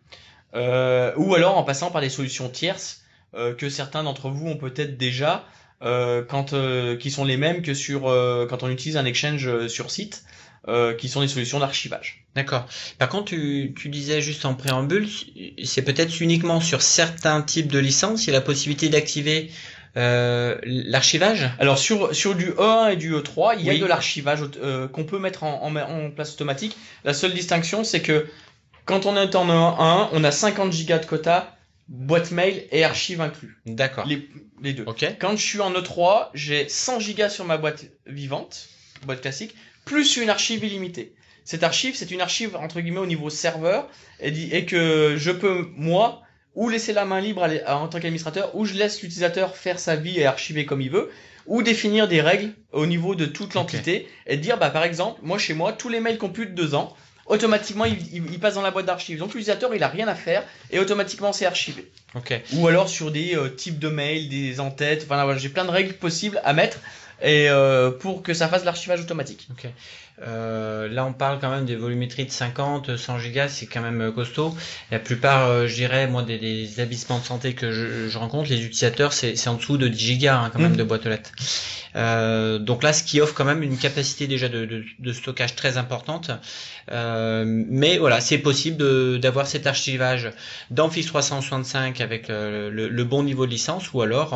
Ou alors en passant par des solutions tierces que certains d'entre vous ont peut-être déjà, qui sont les mêmes que quand on utilise un Exchange sur site. Qui sont des solutions d'archivage. D'accord. Par contre, tu disais juste en préambule, c'est peut-être uniquement sur certains types de licences, il y a la possibilité d'activer l'archivage. Alors sur du E1 et du E3, il y a de l'archivage qu'on peut mettre en place automatique. La seule distinction, c'est que quand on est en E1, on a 50 Go de quota, boîte mail et archive inclus. D'accord. Les deux. Okay. Quand je suis en E3, j'ai 100 Go sur ma boîte vivante, boîte classique, plus une archive illimitée. Cette archive, c'est une archive entre guillemets au niveau serveur et que je peux moi ou laisser la main libre en tant qu'administrateur, ou je laisse l'utilisateur faire sa vie et archiver comme il veut, ou définir des règles au niveau de toute l'entité et dire par exemple, moi chez moi, tous les mails qui ont plus de 2 ans, automatiquement ils passent dans la boîte d'archives. Donc l'utilisateur il a rien à faire et automatiquement c'est archivé. Ou alors sur des types de mails, des en-têtes, j'ai plein de règles possibles à mettre. Et pour que ça fasse l'archivage automatique. Là, on parle quand même des volumétries de 50, 100 gigas, c'est quand même costaud. La plupart, je dirais, moi, des établissements de santé que je rencontre, les utilisateurs, c'est en dessous de 10 gigas hein, quand même de boîte aux lettres. Donc là, ce qui offre quand même une capacité déjà de stockage très importante. Mais voilà, c'est possible d'avoir cet archivage dans Office 365 avec le bon niveau de licence ou alors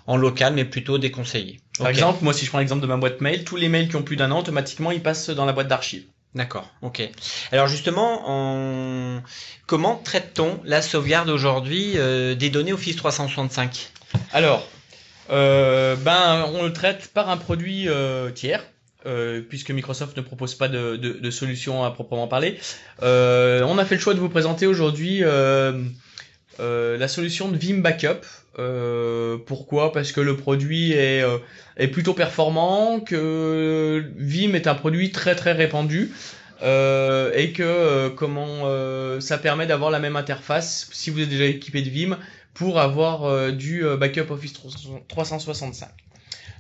en local, mais plutôt déconseillé. Par exemple, moi si je prends l'exemple de ma boîte mail, tous les mails qui ont plus d'1 an, automatiquement ils passent dans la boîte d'archives. D'accord, ok. Alors justement, comment traite-t-on la sauvegarde aujourd'hui des données Office 365? Alors, on le traite par un produit tiers. Puisque Microsoft ne propose pas de solution à proprement parler. On a fait le choix de vous présenter aujourd'hui la solution de Veeam Backup. Pourquoi? Parce que le produit est plutôt performant, que Veeam est un produit très très répandu et que ça permet d'avoir la même interface si vous êtes déjà équipé de Veeam pour avoir du backup Office 365.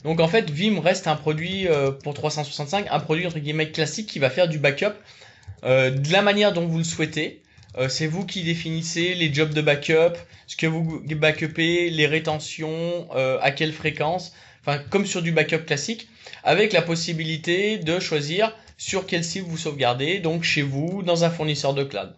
Donc en fait, Veeam reste un produit pour 365, un produit entre guillemets classique qui va faire du backup de la manière dont vous le souhaitez. C'est vous qui définissez les jobs de backup, ce que vous backupez, les rétentions, à quelle fréquence, enfin comme sur du backup classique, avec la possibilité de choisir sur quel site vous sauvegardez, donc chez vous, dans un fournisseur de cloud.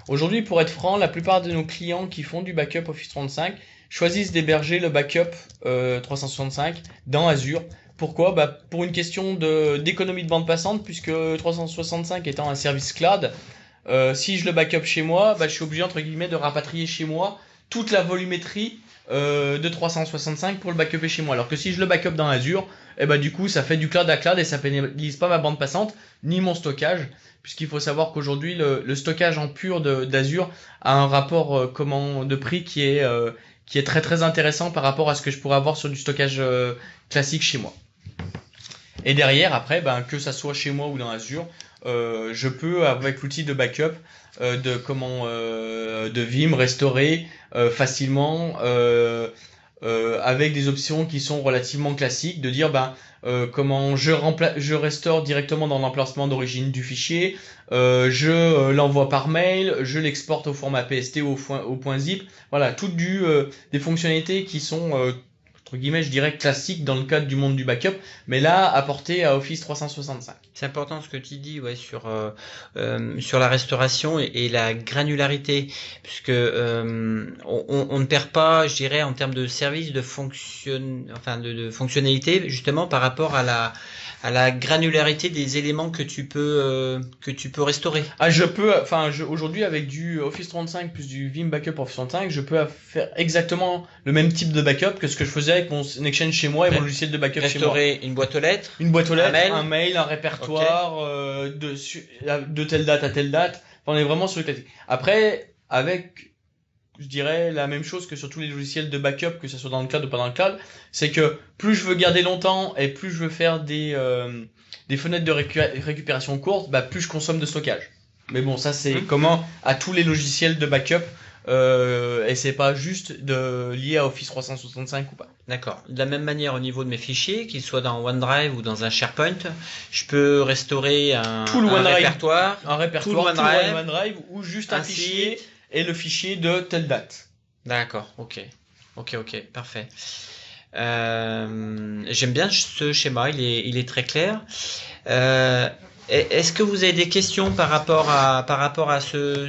Aujourd'hui, pour être franc, la plupart de nos clients qui font du backup Office 365 choisissent d'héberger le backup 365 dans Azure. Pourquoi? Pour une question d'économie de bande passante, puisque 365 étant un service cloud, si je le backup chez moi, je suis obligé entre guillemets de rapatrier chez moi toute la volumétrie de 365 pour le backuper chez moi. Alors que si je le backup dans Azure, du coup ça fait du cloud à cloud et ça pénalise pas ma bande passante ni mon stockage, puisqu'il faut savoir qu'aujourd'hui le stockage en pur d'Azure a un rapport de prix qui est très très intéressant par rapport à ce que je pourrais avoir sur du stockage classique chez moi. Et derrière, après, que ça soit chez moi ou dans Azure, je peux, avec l'outil de backup de Veeam, restaurer facilement avec des options qui sont relativement classiques, de dire comment je restaure directement dans l'emplacement d'origine du fichier, je l'envoie par mail, je l'exporte au format PST ou au point zip. Voilà, toutes des fonctionnalités qui sont entre guillemets, je dirais classiques dans le cadre du monde du backup, mais là apporté à Office 365. C'est important ce que tu dis sur la restauration et la granularité, puisque on ne perd pas, je dirais, en termes de service, de fonctionnalité, justement par rapport à la granularité des éléments que tu peux restaurer. Aujourd'hui avec du Office 365 plus du Veeam Backup Office 365, je peux faire exactement le même type de backup que ce que je faisais avec mon Exchange chez moi et mon logiciel de backup chez moi. Restaurer une boîte aux lettres, un mail, un répertoire, de telle date à telle date. Enfin, on est vraiment sur le classique. Après, avec, je dirais, la même chose que sur tous les logiciels de backup, que ce soit dans le cloud ou pas dans le cloud, c'est que plus je veux garder longtemps et plus je veux faire des fenêtres de récupération courtes, plus je consomme de stockage. Mais bon, ça c'est comment à tous les logiciels de backup. Et c'est pas juste lié à Office 365 ou pas. D'accord. De la même manière au niveau de mes fichiers, qu'ils soient dans OneDrive ou dans un SharePoint, je peux restaurer un répertoire, tout le OneDrive ou juste un fichier et le fichier de telle date. D'accord. Ok, parfait. J'aime bien ce schéma, il est très clair. Est-ce que vous avez des questions par rapport à ce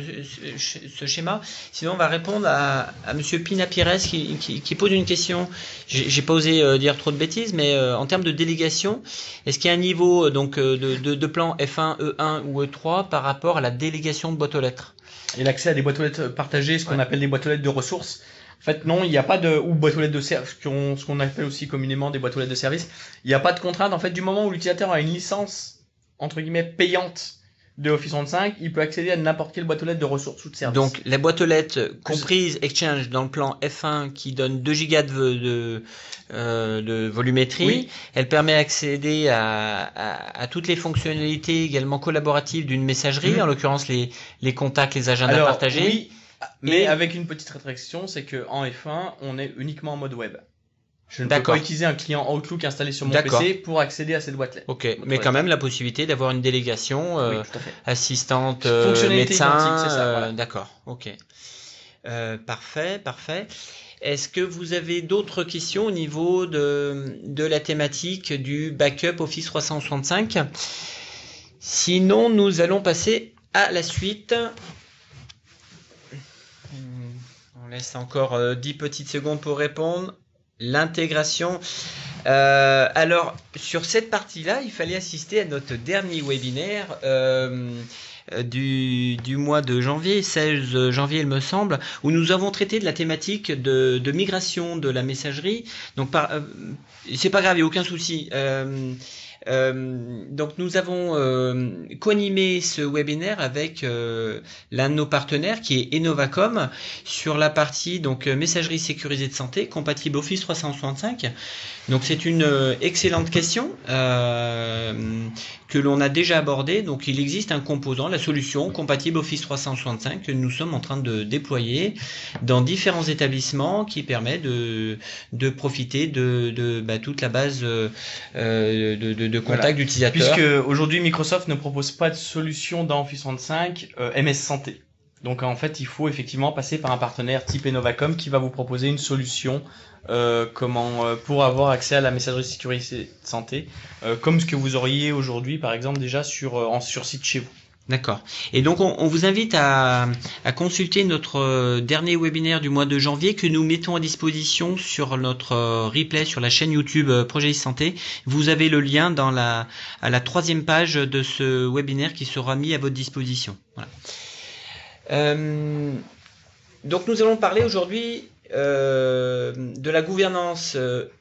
schéma? Sinon, on va répondre à Monsieur Pina Pires qui pose une question. J'ai pas osé dire trop de bêtises, mais en termes de délégation, est-ce qu'il y a un niveau de plan F1, E1 ou E3 par rapport à la délégation de boîtes aux lettres? Et l'accès à des boîtes aux lettres partagées, ce qu'on appelle des boîtes aux lettres de ressources. En fait, non, il n'y a pas ou boîtes aux lettres de service, ce qu'on appelle aussi communément des boîtes aux lettres de service. Il n'y a pas de contrainte. En fait, du moment où l'utilisateur a une licence entre guillemets payante de Office 365, il peut accéder à n'importe quelle boîte aux lettres de ressources ou de services. Donc la boîte aux lettres comprise Exchange dans le plan F1 qui donne 2 gigas de volumétrie, oui. Elle permet d'accéder à toutes les fonctionnalités également collaboratives d'une messagerie, en l'occurrence les contacts, les agendas partagés. Oui, mais avec une petite rétraction, c'est que en F1, on est uniquement en mode web. Je ne peux pas utiliser un client Outlook installé sur mon PC pour accéder à cette boîte lettre. Ok, mais quand même la possibilité d'avoir une délégation, oui, tout à fait. assistante, médecin. C'est ça, voilà. D'accord, ok. Parfait, parfait. Est-ce que vous avez d'autres questions au niveau de la thématique du backup Office 365? Sinon, nous allons passer à la suite. On laisse encore 10 petites secondes pour répondre. L'intégration. Alors, sur cette partie-là, il fallait assister à notre dernier webinaire du mois de janvier, 16 janvier il me semble, où nous avons traité de la thématique de migration de la messagerie. Donc, c'est pas grave, il n'y a aucun souci. Donc nous avons co-animé ce webinaire avec l'un de nos partenaires qui est Enovacom sur la partie donc messagerie sécurisée de santé compatible Office 365. Donc c'est une excellente question que l'on a déjà abordée. Donc il existe un composant, la solution compatible Office 365 que nous sommes en train de déployer dans différents établissements qui permet de profiter de toute la base de contact d'utilisateurs. Puisque aujourd'hui Microsoft ne propose pas de solution dans Office 365 MS Santé. Donc en fait il faut effectivement passer par un partenaire type Enovacom qui va vous proposer une solution pour avoir accès à la messagerie sécurisée de santé, comme ce que vous auriez aujourd'hui par exemple déjà sur site chez vous. D'accord. Et donc on vous invite à consulter notre dernier webinaire du mois de janvier que nous mettons à disposition sur notre replay sur la chaîne YouTube Projet Santé. Vous avez le lien à la 3e page de ce webinaire qui sera mis à votre disposition. Voilà. Donc nous allons parler aujourd'hui de la gouvernance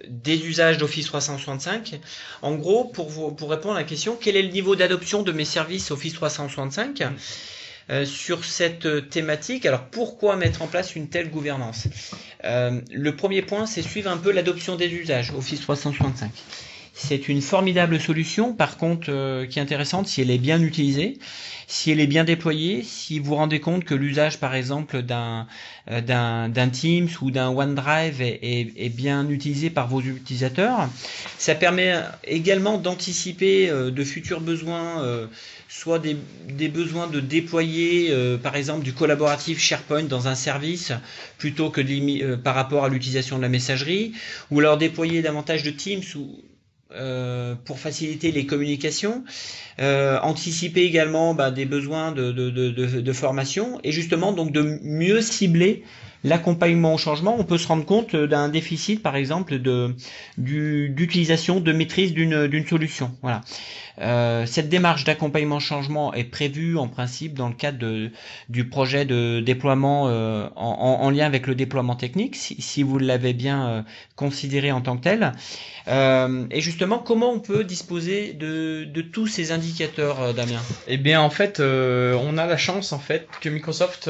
des usages d'Office 365. En gros, pour répondre à la question, quel est le niveau d'adoption de mes services Office 365 sur cette thématique? Alors pourquoi mettre en place une telle gouvernance? Le premier point, c'est suivre un peu l'adoption des usages Office 365. C'est une formidable solution, par contre, qui est intéressante si elle est bien utilisée, si elle est bien déployée, si vous vous rendez compte que l'usage, par exemple, d'un Teams ou d'un OneDrive est bien utilisé par vos utilisateurs. Ça permet également d'anticiper de futurs besoins, soit des besoins de déployer, par exemple, du collaboratif SharePoint dans un service plutôt que par rapport à l'utilisation de la messagerie, ou alors déployer davantage de Teams pour faciliter les communications, anticiper également des besoins de formation et justement donc de mieux cibler l'accompagnement au changement. On peut se rendre compte d'un déficit par exemple d'utilisation, de maîtrise d'une solution. Voilà. Cette démarche d'accompagnement au changement est prévue en principe dans le cadre du projet de déploiement en lien avec le déploiement technique, si vous l'avez bien considéré en tant que tel. Et justement, comment on peut disposer de tous ces indicateurs, Damien? Eh bien, en fait, on a la chance en fait que Microsoft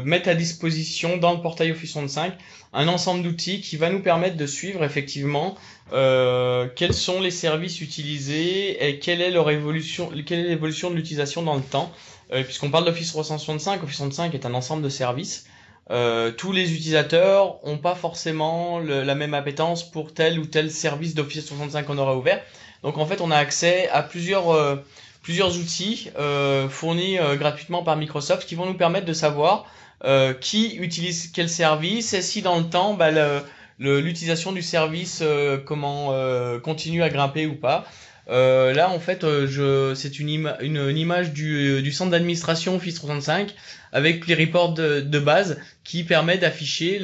mette à disposition dans le portail Office 365 un ensemble d'outils qui va nous permettre de suivre effectivement quels sont les services utilisés et quelle est l'évolution de l'utilisation dans le temps. Puisqu'on parle d'Office 365, Office 365 est un ensemble de services. Tous les utilisateurs n'ont pas forcément la même appétence pour tel ou tel service d'Office 365 qu'on aura ouvert. Donc en fait, on a accès à plusieurs outils fournis gratuitement par Microsoft qui vont nous permettre de savoir qui utilise quel service et si dans le temps l'utilisation du service continue à grimper ou pas. Là en fait c'est une image du centre d'administration Office 365 avec les reports de base qui permet d'afficher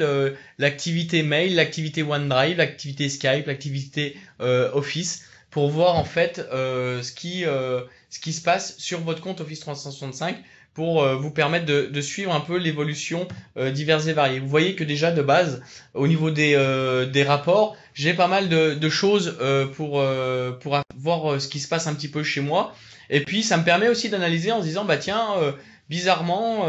l'activité mail, l'activité OneDrive, l'activité Skype, l'activité Office pour voir en fait ce qui se passe sur votre compte Office 365 pour vous permettre de suivre un peu l'évolution diverses et variées. Vous voyez que déjà de base, au niveau des rapports, j'ai pas mal de choses pour voir ce qui se passe un petit peu chez moi. Et puis ça me permet aussi d'analyser en se disant bizarrement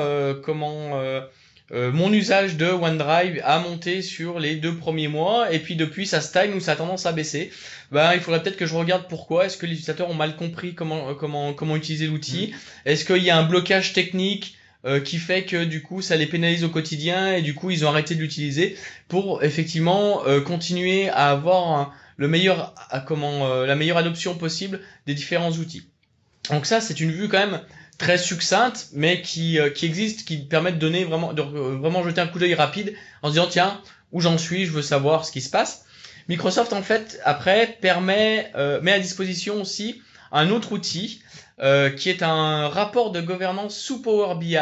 mon usage de OneDrive a monté sur les 2 premiers mois et puis depuis ça stagne ou ça a tendance à baisser. Il faudrait peut-être que je regarde pourquoi. Est-ce que les utilisateurs ont mal compris comment utiliser l'outil? Est-ce qu'il y a un blocage technique qui fait que du coup ça les pénalise au quotidien et du coup ils ont arrêté de l'utiliser pour effectivement continuer à avoir la meilleure adoption possible des différents outils. Donc ça c'est une vue quand même très succincte mais qui existe, qui permet de donner vraiment jeter un coup d'œil rapide en se disant tiens, où j'en suis, je veux savoir ce qui se passe. Microsoft en fait après met à disposition aussi un autre outil qui est un rapport de gouvernance sous Power BI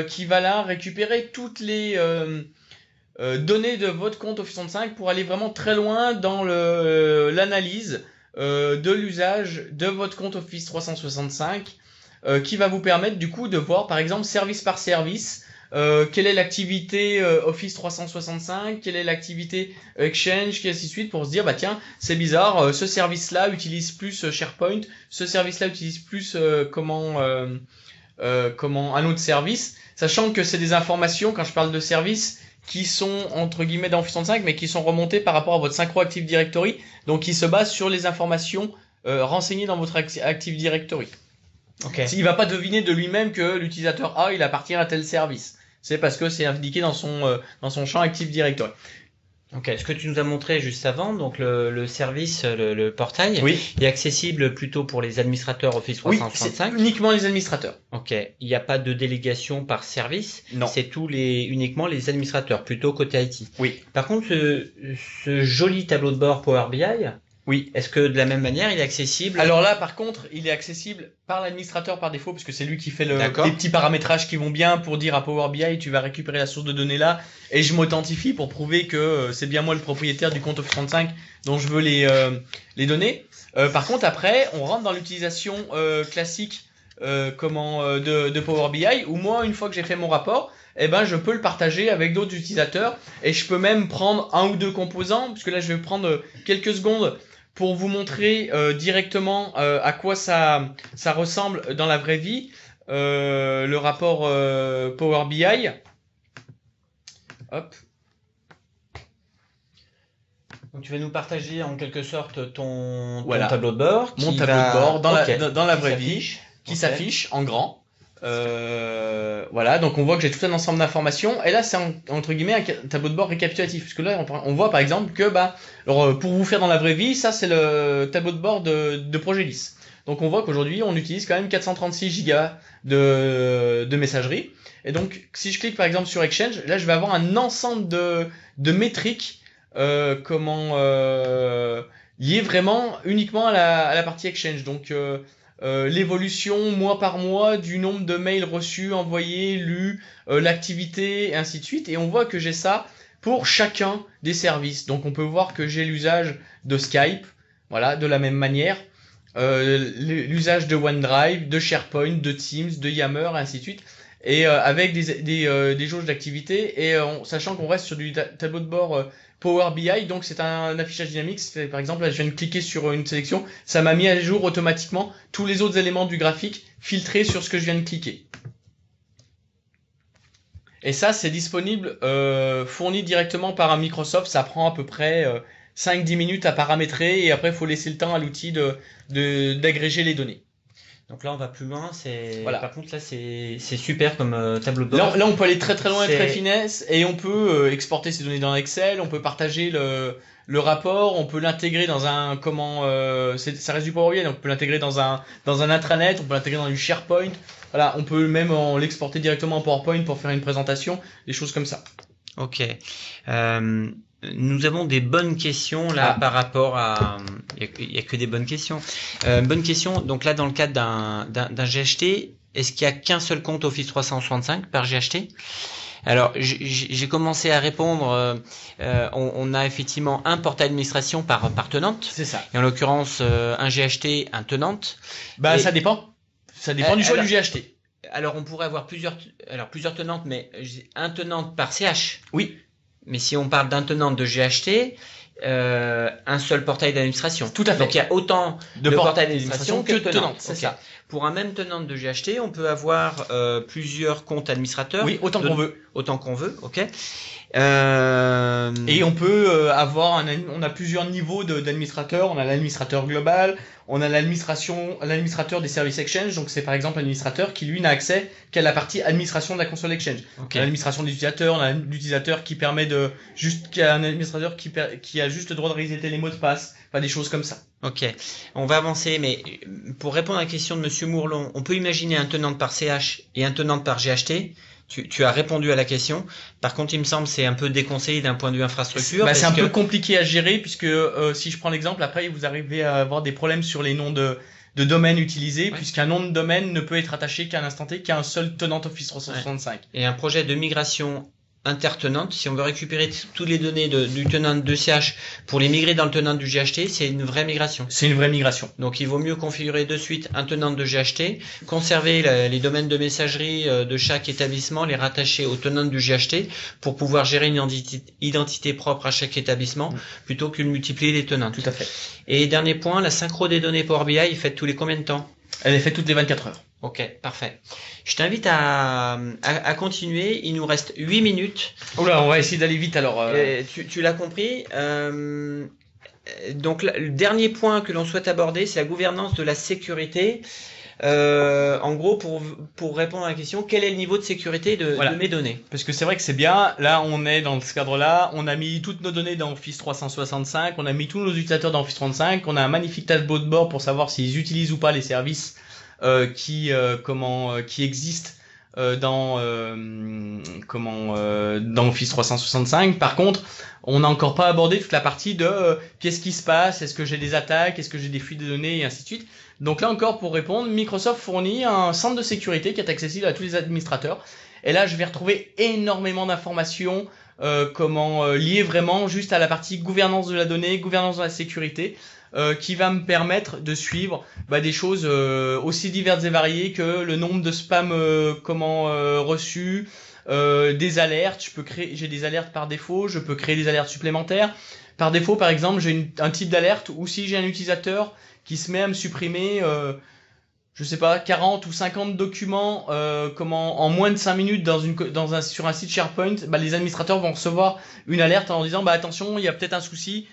qui va là récupérer toutes les données de votre compte Office 365 pour aller vraiment très loin dans l'analyse de l'usage de votre compte Office 365 qui va vous permettre du coup de voir par exemple service par service quelle est l'activité Office 365, quelle est l'activité Exchange, et ainsi de suite, pour se dire bah tiens c'est bizarre, ce service-là utilise plus SharePoint, ce service-là utilise plus comment un autre service, sachant que c'est des informations quand je parle de services qui sont entre guillemets dans Office 365 mais qui sont remontées par rapport à votre Synchro Active Directory, donc qui se basent sur les informations renseignées dans votre Active Directory. Okay. Il va pas deviner de lui-même que l'utilisateur A il appartient à tel service. C'est parce que c'est indiqué dans son champ Active Directory. Ok, ce que tu nous as montré juste avant, donc le service, le portail, oui, est accessible plutôt pour les administrateurs Office 365. Oui, uniquement les administrateurs. Ok, il n'y a pas de délégation par service. Non. C'est uniquement les administrateurs, plutôt côté IT. Oui. Par contre, ce joli tableau de bord Power BI. Oui. Est-ce que de la même manière, il est accessible? Alors là, par contre, il est accessible par l'administrateur par défaut, parce que c'est lui qui fait les petits paramétrages qui vont bien pour dire à Power BI, tu vas récupérer la source de données là, et je m'authentifie pour prouver que c'est bien moi le propriétaire du compte Office 35 dont je veux les données. Par contre, après, on rentre dans l'utilisation classique de Power BI, où moi, une fois que j'ai fait mon rapport, eh ben, je peux le partager avec d'autres utilisateurs, et je peux même prendre un ou deux composants, puisque là, je vais prendre quelques secondes pour vous montrer directement à quoi ça ressemble dans la vraie vie, le rapport Power BI. Hop. Donc tu vas nous partager en quelque sorte ton tableau de bord. Mon tableau de bord dans la vraie vie, qui s'affiche en grand. Voilà, donc on voit que j'ai tout un ensemble d'informations, et là c'est entre guillemets un tableau de bord récapitulatif, puisque là on voit par exemple que alors, pour vous faire dans la vraie vie, ça c'est le tableau de bord de Progelis. Donc on voit qu'aujourd'hui on utilise quand même 436 gigas de messagerie, et donc si je clique par exemple sur Exchange, là je vais avoir un ensemble de métriques liées vraiment uniquement à la partie Exchange. Donc l'évolution mois par mois du nombre de mails reçus, envoyés, lus, l'activité et ainsi de suite, et on voit que j'ai ça pour chacun des services. Donc on peut voir que j'ai l'usage de Skype, voilà, de la même manière, l'usage de OneDrive, de SharePoint, de Teams, de Yammer et ainsi de suite, et avec des jauges d'activité, et sachant qu'on reste sur du tableau de bord Power BI, donc c'est un affichage dynamique. Par exemple, là, je viens de cliquer sur une sélection, ça m'a mis à jour automatiquement tous les autres éléments du graphique filtrés sur ce que je viens de cliquer. Et ça, c'est disponible, fourni directement par un Microsoft. Ça prend à peu près 5-10 minutes à paramétrer, et après, il faut laisser le temps à l'outil d'agréger les données. Donc là, on va plus loin. Voilà. Par contre, là, c'est super comme tableau de bord. Là, on peut aller très très loin et très finesse, et on peut exporter ces données dans Excel, on peut partager le rapport, on peut l'intégrer dans ça reste du Power BI, donc on peut l'intégrer dans un intranet, on peut l'intégrer dans du SharePoint. Voilà, on peut même l'exporter directement en PowerPoint pour faire une présentation, des choses comme ça. Ok. Nous avons des bonnes questions là par rapport à. Il y a que des bonnes questions. Bonne question. Donc là, dans le cadre d'un GHT, est-ce qu'il y a qu'un seul compte Office 365 par GHT? Alors, j'ai commencé à répondre. On a effectivement un portail d'administration par tenante. C'est ça. Et en l'occurrence, un GHT, un tenante. Ça dépend. Ça dépend du choix du GHT. Alors, on pourrait avoir plusieurs tenantes, mais un tenante par CH. Oui. Mais si on parle d'un tenante de GHT, un seul portail d'administration. Tout à fait. Donc il y a autant de portails d'administration que de tenantes. C'est ça. Pour un même tenante de GHT, on peut avoir plusieurs comptes administrateurs. Oui, autant qu'on veut. Autant qu'on veut, ok. Et on peut on a plusieurs niveaux d'administrateur. On a l'administrateur global, on a l'administrateur des services Exchange. Donc c'est par exemple l'administrateur qui lui n'a accès qu'à la partie administration de la console Exchange. Okay. L'administration des utilisateurs, on a l'utilisateur qui permet qui a un administrateur qui a juste le droit de resetter les mots de passe, enfin des choses comme ça. Ok, on va avancer, mais pour répondre à la question de Monsieur Mourlon, on peut imaginer un tenant par CH et un tenant par GHT. Tu as répondu à la question. Par contre, il me semble que c'est un peu déconseillé d'un point de vue infrastructure. C'est un peu compliqué à gérer puisque si je prends l'exemple, après vous arrivez à avoir des problèmes sur les noms de domaine utilisés, puisqu'un nom de domaine ne peut être attaché qu'à un instant T qu'à un seul tenant Office 365. Ouais. Et un projet de migration intertenante, si on veut récupérer toutes les données du tenant de CH pour les migrer dans le tenant du GHT, c'est une vraie migration. C'est une vraie migration. Donc il vaut mieux configurer de suite un tenant de GHT, conserver les domaines de messagerie de chaque établissement, les rattacher au tenant du GHT pour pouvoir gérer une identité propre à chaque établissement plutôt que de multiplier les tenants. Tout à fait. Et dernier point, la synchro des données Power BI est faite tous les combien de temps? Elle est faite toutes les 24 heures. Ok, parfait. Je t'invite à continuer. Il nous reste 8 minutes. Oula, on va essayer d'aller vite alors. Tu l'as compris. Donc, le dernier point que l'on souhaite aborder, c'est la gouvernance de la sécurité. En gros, pour répondre à la question, quel est le niveau de sécurité de mes données? Parce que c'est vrai que c'est bien. Là, on est dans ce cadre-là. On a mis toutes nos données dans Office 365. On a mis tous nos utilisateurs dans Office 365. On a un magnifique dashboard board pour savoir s'ils utilisent ou pas les services qui existent dans Office 365. Par contre, on n'a encore pas abordé toute la partie de qu'est-ce qui se passe, est-ce que j'ai des attaques, est-ce que j'ai des fuites de données et ainsi de suite. Donc là encore, pour répondre, Microsoft fournit un centre de sécurité qui est accessible à tous les administrateurs. Et là, je vais retrouver énormément d'informations liées vraiment juste à la partie gouvernance de la donnée, gouvernance de la sécurité, qui va me permettre de suivre des choses aussi diverses et variées que le nombre de spams reçus, des alertes. J'ai des alertes par défaut, je peux créer des alertes supplémentaires. Par défaut, par exemple, j'ai un type d'alerte où si j'ai un utilisateur qui se met à me supprimer, je sais pas, 40 ou 50 documents en moins de 5 minutes sur un site SharePoint, les administrateurs vont recevoir une alerte en disant attention, il y a peut-être un souci.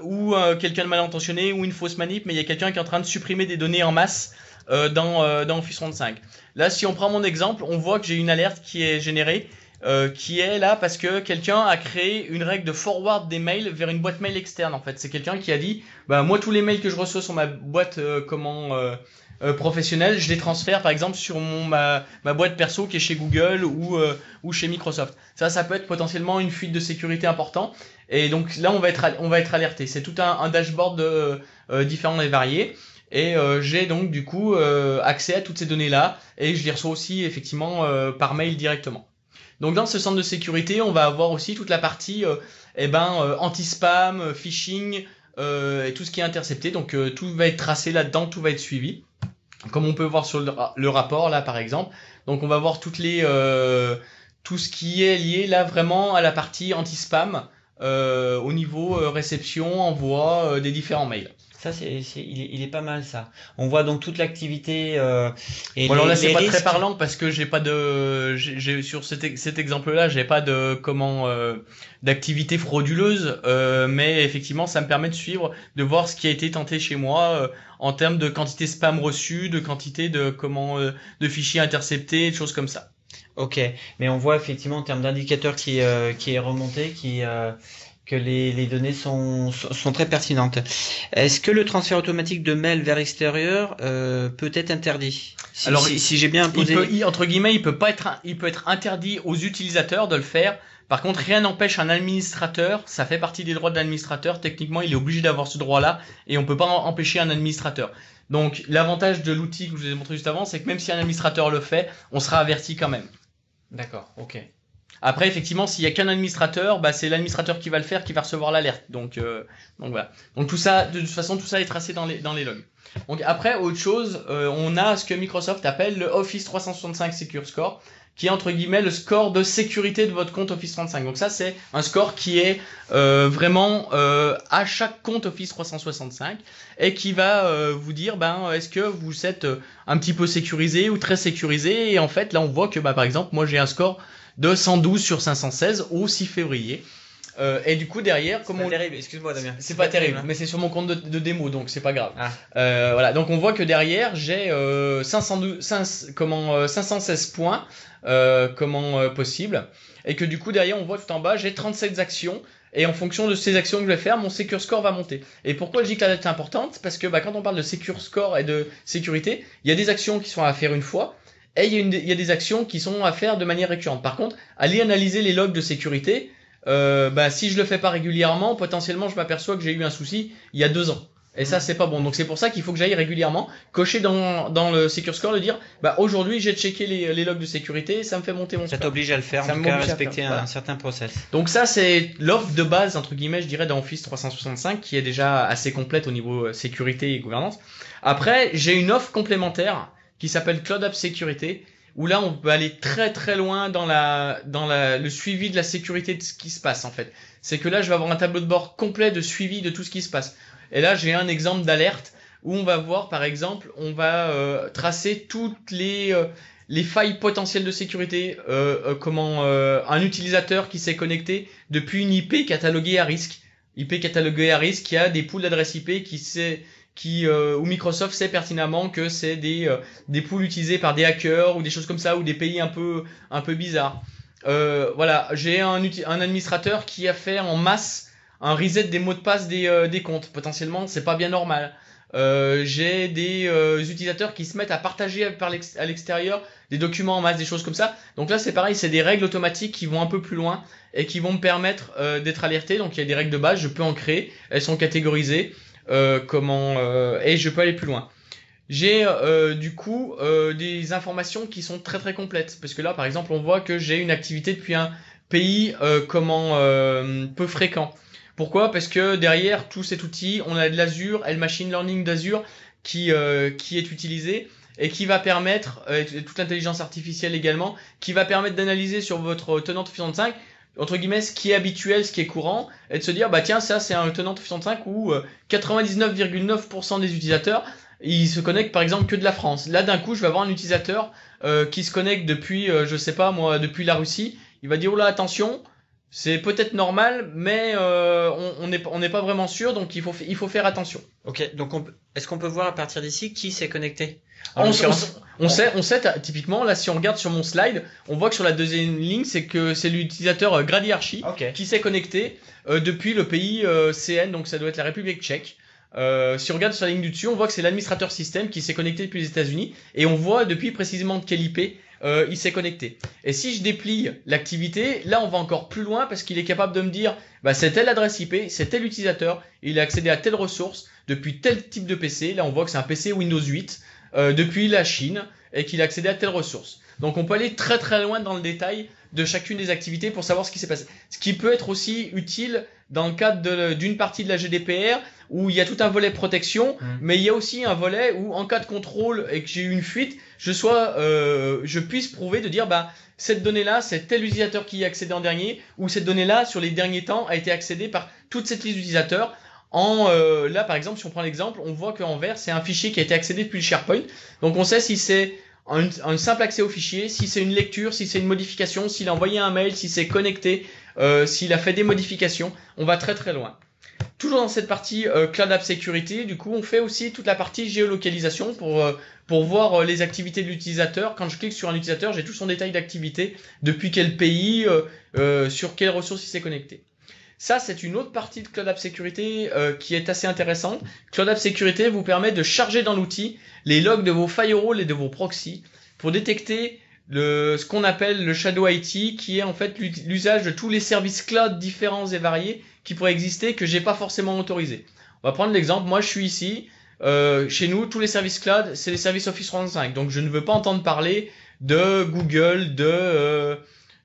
Ou quelqu'un de mal intentionné ou une fausse manip, mais il y a quelqu'un qui est en train de supprimer des données en masse dans Office 365. Là, si on prend mon exemple, on voit que j'ai une alerte qui est générée, qui est là parce que quelqu'un a créé une règle de forward des mails vers une boîte mail externe. En fait, c'est quelqu'un qui a dit, moi tous les mails que je reçois sur ma boîte professionnelle, je les transfère par exemple sur ma boîte perso qui est chez Google ou chez Microsoft. Ça peut être potentiellement une fuite de sécurité importante. Et donc là, on va être alerté. C'est tout un dashboard différents et variés. Et j'ai donc du coup accès à toutes ces données-là. Et je les reçois aussi effectivement par mail directement. Donc dans ce centre de sécurité, on va avoir aussi toute la partie anti-spam, phishing et tout ce qui est intercepté. Donc tout va être tracé là-dedans, tout va être suivi. Comme on peut voir sur le rapport là par exemple. Donc on va voir tout ce qui est lié là vraiment à la partie anti-spam. Au niveau réception, envoi des différents mails. Ça, il est pas mal ça. On voit donc toute l'activité et alors là, c'est pas risques. très parlant parce que sur cet exemple-là, j'ai pas d'activité frauduleuse, mais effectivement, ça me permet de suivre, de voir ce qui a été tenté chez moi en termes de quantité spam reçu, de quantité de fichiers interceptés, des choses comme ça. Ok, mais on voit effectivement en termes d'indicateurs qui est remonté, que les données sont très pertinentes. Est-ce que le transfert automatique de mail vers l'extérieur peut être interdit? Si j'ai bien posé... il peut être interdit aux utilisateurs de le faire. Par contre, rien n'empêche un administrateur, ça fait partie des droits de l'administrateur, techniquement il est obligé d'avoir ce droit-là et on peut pas empêcher un administrateur. Donc l'avantage de l'outil que je vous ai montré juste avant, c'est que même si un administrateur le fait, on sera averti quand même. D'accord, ok. Après, effectivement, s'il y a qu'un administrateur, c'est l'administrateur qui va le faire, qui va recevoir l'alerte. Donc voilà. Donc tout ça, de toute façon, tout ça est tracé dans les logs. Donc après, autre chose, on a ce que Microsoft appelle le Office 365 Secure Score, qui est entre guillemets le score de sécurité de votre compte Office 365. Donc ça, c'est un score qui est vraiment à chaque compte Office 365 et qui va vous dire est-ce que vous êtes un petit peu sécurisé ou très sécurisé. Et en fait, là, on voit que par exemple, moi j'ai un score de 112 sur 516 au 6 février. Et du coup derrière, comme c'est pas terrible, excuse-moi Damien. c'est pas terrible, mais c'est sur mon compte de démo, donc c'est pas grave. Ah. Voilà, donc on voit que derrière j'ai 516 points possible, et que du coup derrière on voit tout en bas j'ai 37 actions, et en fonction de ces actions que je vais faire, mon Secure Score va monter. Et pourquoi je dis que la date est importante? Parce que quand on parle de Secure Score et de sécurité, il y a des actions qui sont à faire une fois, et il y a des actions qui sont à faire de manière récurrente. Par contre, aller analyser les logs de sécurité, si je le fais pas régulièrement, potentiellement je m'aperçois que j'ai eu un souci il y a 2 ans. Et ça c'est pas bon. Donc c'est pour ça qu'il faut que j'aille régulièrement cocher dans le Secure Score, de dire aujourd'hui j'ai checké les logs de sécurité, ça me fait monter mon Ça score. t'oblige à le faire, en tout cas à respecter un certain process. Donc ça c'est l'offre de base entre guillemets, je dirais, dans Office 365, qui est déjà assez complète au niveau sécurité et gouvernance. Après j'ai une offre complémentaire qui s'appelle Cloud App Sécurité, où là on peut aller très très loin dans le suivi de la sécurité de ce qui se passe en fait. C'est que là je vais avoir un tableau de bord complet de suivi de tout ce qui se passe. Et là j'ai un exemple d'alerte où on va voir par exemple, on va tracer toutes les failles potentielles de sécurité, un utilisateur qui s'est connecté depuis une IP cataloguée à risque. IP cataloguée à risque, qui a des pools d'adresses IP où Microsoft sait pertinemment que c'est des pools utilisés par des hackers ou des choses comme ça, ou des pays un peu bizarres. Voilà, j'ai un administrateur qui a fait en masse un reset des mots de passe des comptes. Potentiellement, c'est pas bien normal. J'ai des utilisateurs qui se mettent à partager à l'extérieur des documents en masse, des choses comme ça. Donc là, c'est pareil, c'est des règles automatiques qui vont un peu plus loin et qui vont me permettre d'être alerté. Donc il y a des règles de base, je peux en créer, elles sont catégorisées. Et je peux aller plus loin. J'ai du coup des informations qui sont très très complètes, parce que là par exemple on voit que j'ai une activité depuis un pays peu fréquent. Pourquoi? Parce que derrière tout cet outil on a de l'Azure et le machine learning d'Azure qui est utilisé et qui va permettre, et toute l'intelligence artificielle également, qui va permettre d'analyser sur votre tenant Office 365 entre guillemets ce qui est habituel, ce qui est courant, et de se dire tiens, ça c'est un tenant Office 365 où 99,9% des utilisateurs ils se connectent par exemple que de la France. Là d'un coup je vais avoir un utilisateur qui se connecte depuis depuis la Russie. Il va dire oh là attention, c'est peut-être normal, mais on n'est pas vraiment sûr, donc il faut faire attention. Ok, donc est-ce qu'on peut voir à partir d'ici qui s'est connecté? On sait typiquement là, si on regarde sur mon slide, on voit que sur la deuxième ligne c'est l'utilisateur Grady Archie qui s'est connecté depuis le pays CN, donc ça doit être la République tchèque. Si on regarde sur la ligne du dessus, on voit que c'est l'administrateur système qui s'est connecté depuis les États-Unis, et on voit depuis précisément de quelle IP il s'est connecté. Et si je déplie l'activité, là on va encore plus loin, parce qu'il est capable de me dire c'est telle adresse IP, c'est tel utilisateur, il a accédé à telle ressource depuis tel type de PC. Là on voit que c'est un PC Windows 8 depuis la Chine, et qu'il a accédé à telle ressource. Donc on peut aller très très loin dans le détail de chacune des activités pour savoir ce qui s'est passé. Ce qui peut être aussi utile dans le cadre d'une partie de la GDPR où il y a tout un volet protection, mais il y a aussi un volet où en cas de contrôle et que j'ai eu une fuite, je puisse prouver de dire cette donnée-là, c'est tel utilisateur qui y a accédé en dernier, ou cette donnée-là, sur les derniers temps, a été accédée par toute cette liste d'utilisateurs. Là, par exemple, si on prend l'exemple, on voit qu'en vert, c'est un fichier qui a été accédé depuis le SharePoint. Donc, on sait si c'est un simple accès au fichier, si c'est une lecture, si c'est une modification, s'il a envoyé un mail, si c'est connecté, s'il a fait des modifications. On va très très loin. Toujours dans cette partie Cloud App Security, du coup, on fait aussi toute la partie géolocalisation pour voir les activités de l'utilisateur. Quand je clique sur un utilisateur, j'ai tout son détail d'activité, depuis quel pays, sur quelles ressources il s'est connecté. Ça, c'est une autre partie de Cloud App Security qui est assez intéressante. Cloud App Security vous permet de charger dans l'outil les logs de vos firewalls et de vos proxys pour détecter ce qu'on appelle le Shadow IT, qui est en fait l'usage de tous les services cloud différents et variés qui pourraient exister que j'ai pas forcément autorisé. On va prendre l'exemple. Moi, je suis ici. Chez nous, tous les services cloud, c'est les services Office 365. Donc, je ne veux pas entendre parler de Google, de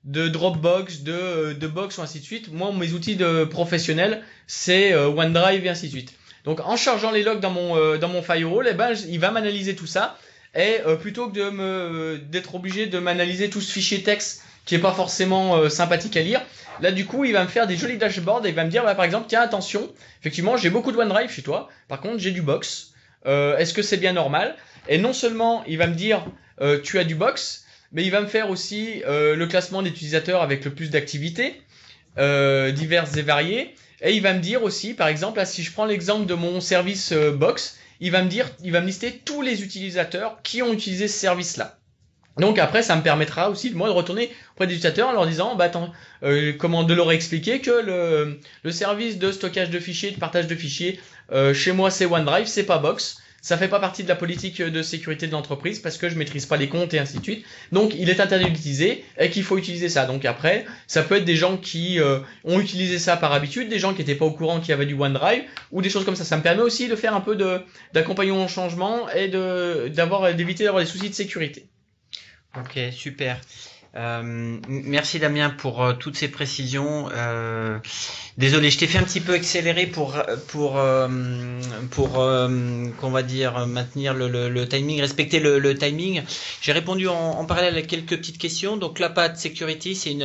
Dropbox, de Box ou ainsi de suite. Moi, mes outils de professionnels, c'est OneDrive et ainsi de suite. Donc, en chargeant les logs dans mon firewall, il va m'analyser tout ça. Et plutôt que d'être obligé de m'analyser tout ce fichier texte qui est pas forcément sympathique à lire, là du coup il va me faire des jolis dashboards et il va me dire par exemple tiens attention, effectivement j'ai beaucoup de OneDrive chez toi, par contre j'ai du Box, est-ce que c'est bien normal? Et non seulement il va me dire tu as du Box, mais il va me faire aussi le classement d'utilisateurs avec le plus d'activités diverses et variées. Et il va me dire aussi, par exemple, là, si je prends l'exemple de mon service box, il va me lister tous les utilisateurs qui ont utilisé ce service-là. Donc après, ça me permettra aussi moi de retourner auprès des utilisateurs en leur disant, bah attends, comment de leur expliquer que le service de stockage de fichiers, de partage de fichiers, chez moi c'est OneDrive, c'est pas Box. Ça fait pas partie de la politique de sécurité de l'entreprise parce que je maîtrise pas les comptes et ainsi de suite. Donc il est interdit d'utiliser et qu'il faut utiliser ça. Donc après, ça peut être des gens qui ont utilisé ça par habitude, des gens qui étaient pas au courant qu'il y avait du OneDrive ou des choses comme ça. Ça me permet aussi de faire un peu d'accompagnement au changement et d'éviter d'avoir des soucis de sécurité. Ok, super. Merci Damien pour toutes ces précisions. Désolé, je t'ai fait un petit peu accélérer pour qu'on va dire maintenir le timing, respecter le timing. J'ai répondu en parallèle à quelques petites questions. Donc l'APAT Security, c'est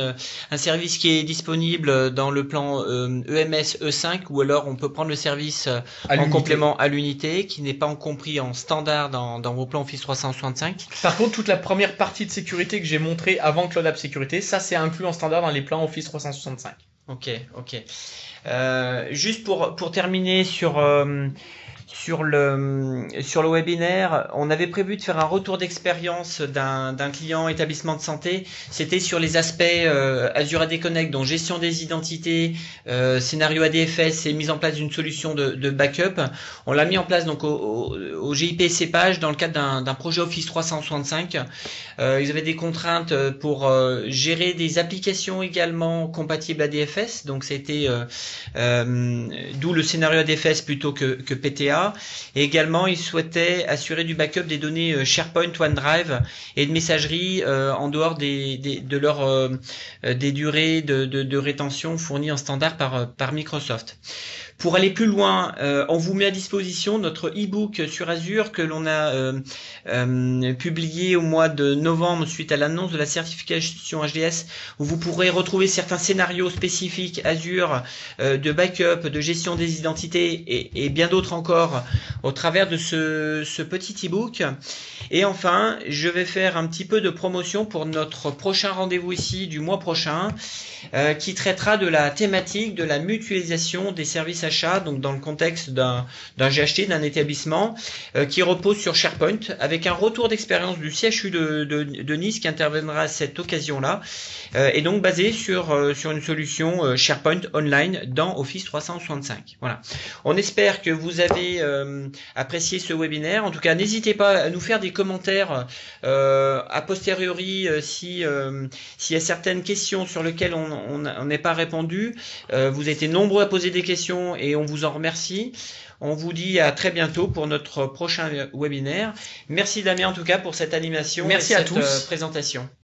un service qui est disponible dans le plan EMS E5 ou alors on peut prendre le service en complément à l'unité qui n'est pas compris en standard dans vos plans Office 365. Par contre, toute la première partie de sécurité que j'ai montrée avant Cloud App Sécurité, ça c'est inclus en standard dans les plans Office 365. Ok. Juste pour terminer sur le webinaire, on avait prévu de faire un retour d'expérience d'un client établissement de santé. C'était sur les aspects Azure AD Connect, donc gestion des identités, scénario ADFS et mise en place d'une solution de backup. On l'a mis en place donc au GIP Cépage dans le cadre d'un projet Office 365. Ils avaient des contraintes pour gérer des applications également compatibles ADFS, donc c'était d'où le scénario ADFS plutôt que PTA. Et également, ils souhaitaient assurer du backup des données SharePoint, OneDrive et de messagerie en dehors des durées de rétention fournies en standard par Microsoft. Pour aller plus loin, on vous met à disposition notre e-book sur Azure que l'on a publié au mois de novembre suite à l'annonce de la certification HDS, où vous pourrez retrouver certains scénarios spécifiques Azure de backup, de gestion des identités et bien d'autres encore au travers de ce petit e-book. Et enfin, je vais faire un petit peu de promotion pour notre prochain rendez-vous ici du mois prochain qui traitera de la thématique de la mutualisation des services achats, donc dans le contexte d'un GHT, d'un établissement qui repose sur SharePoint, avec un retour d'expérience du CHU de Nice qui interviendra à cette occasion-là, et donc basé sur une solution SharePoint online dans Office 365. Voilà. On espère que vous avez apprécié ce webinaire. En tout cas, n'hésitez pas à nous faire des commentaires a posteriori s'il y a certaines questions sur lesquelles on n'est pas répondu. Vous avez été nombreux à poser des questions et on vous en remercie. On vous dit à très bientôt pour notre prochain webinaire. Merci Damien en tout cas pour cette animation. Merci et à cette tous. Présentation.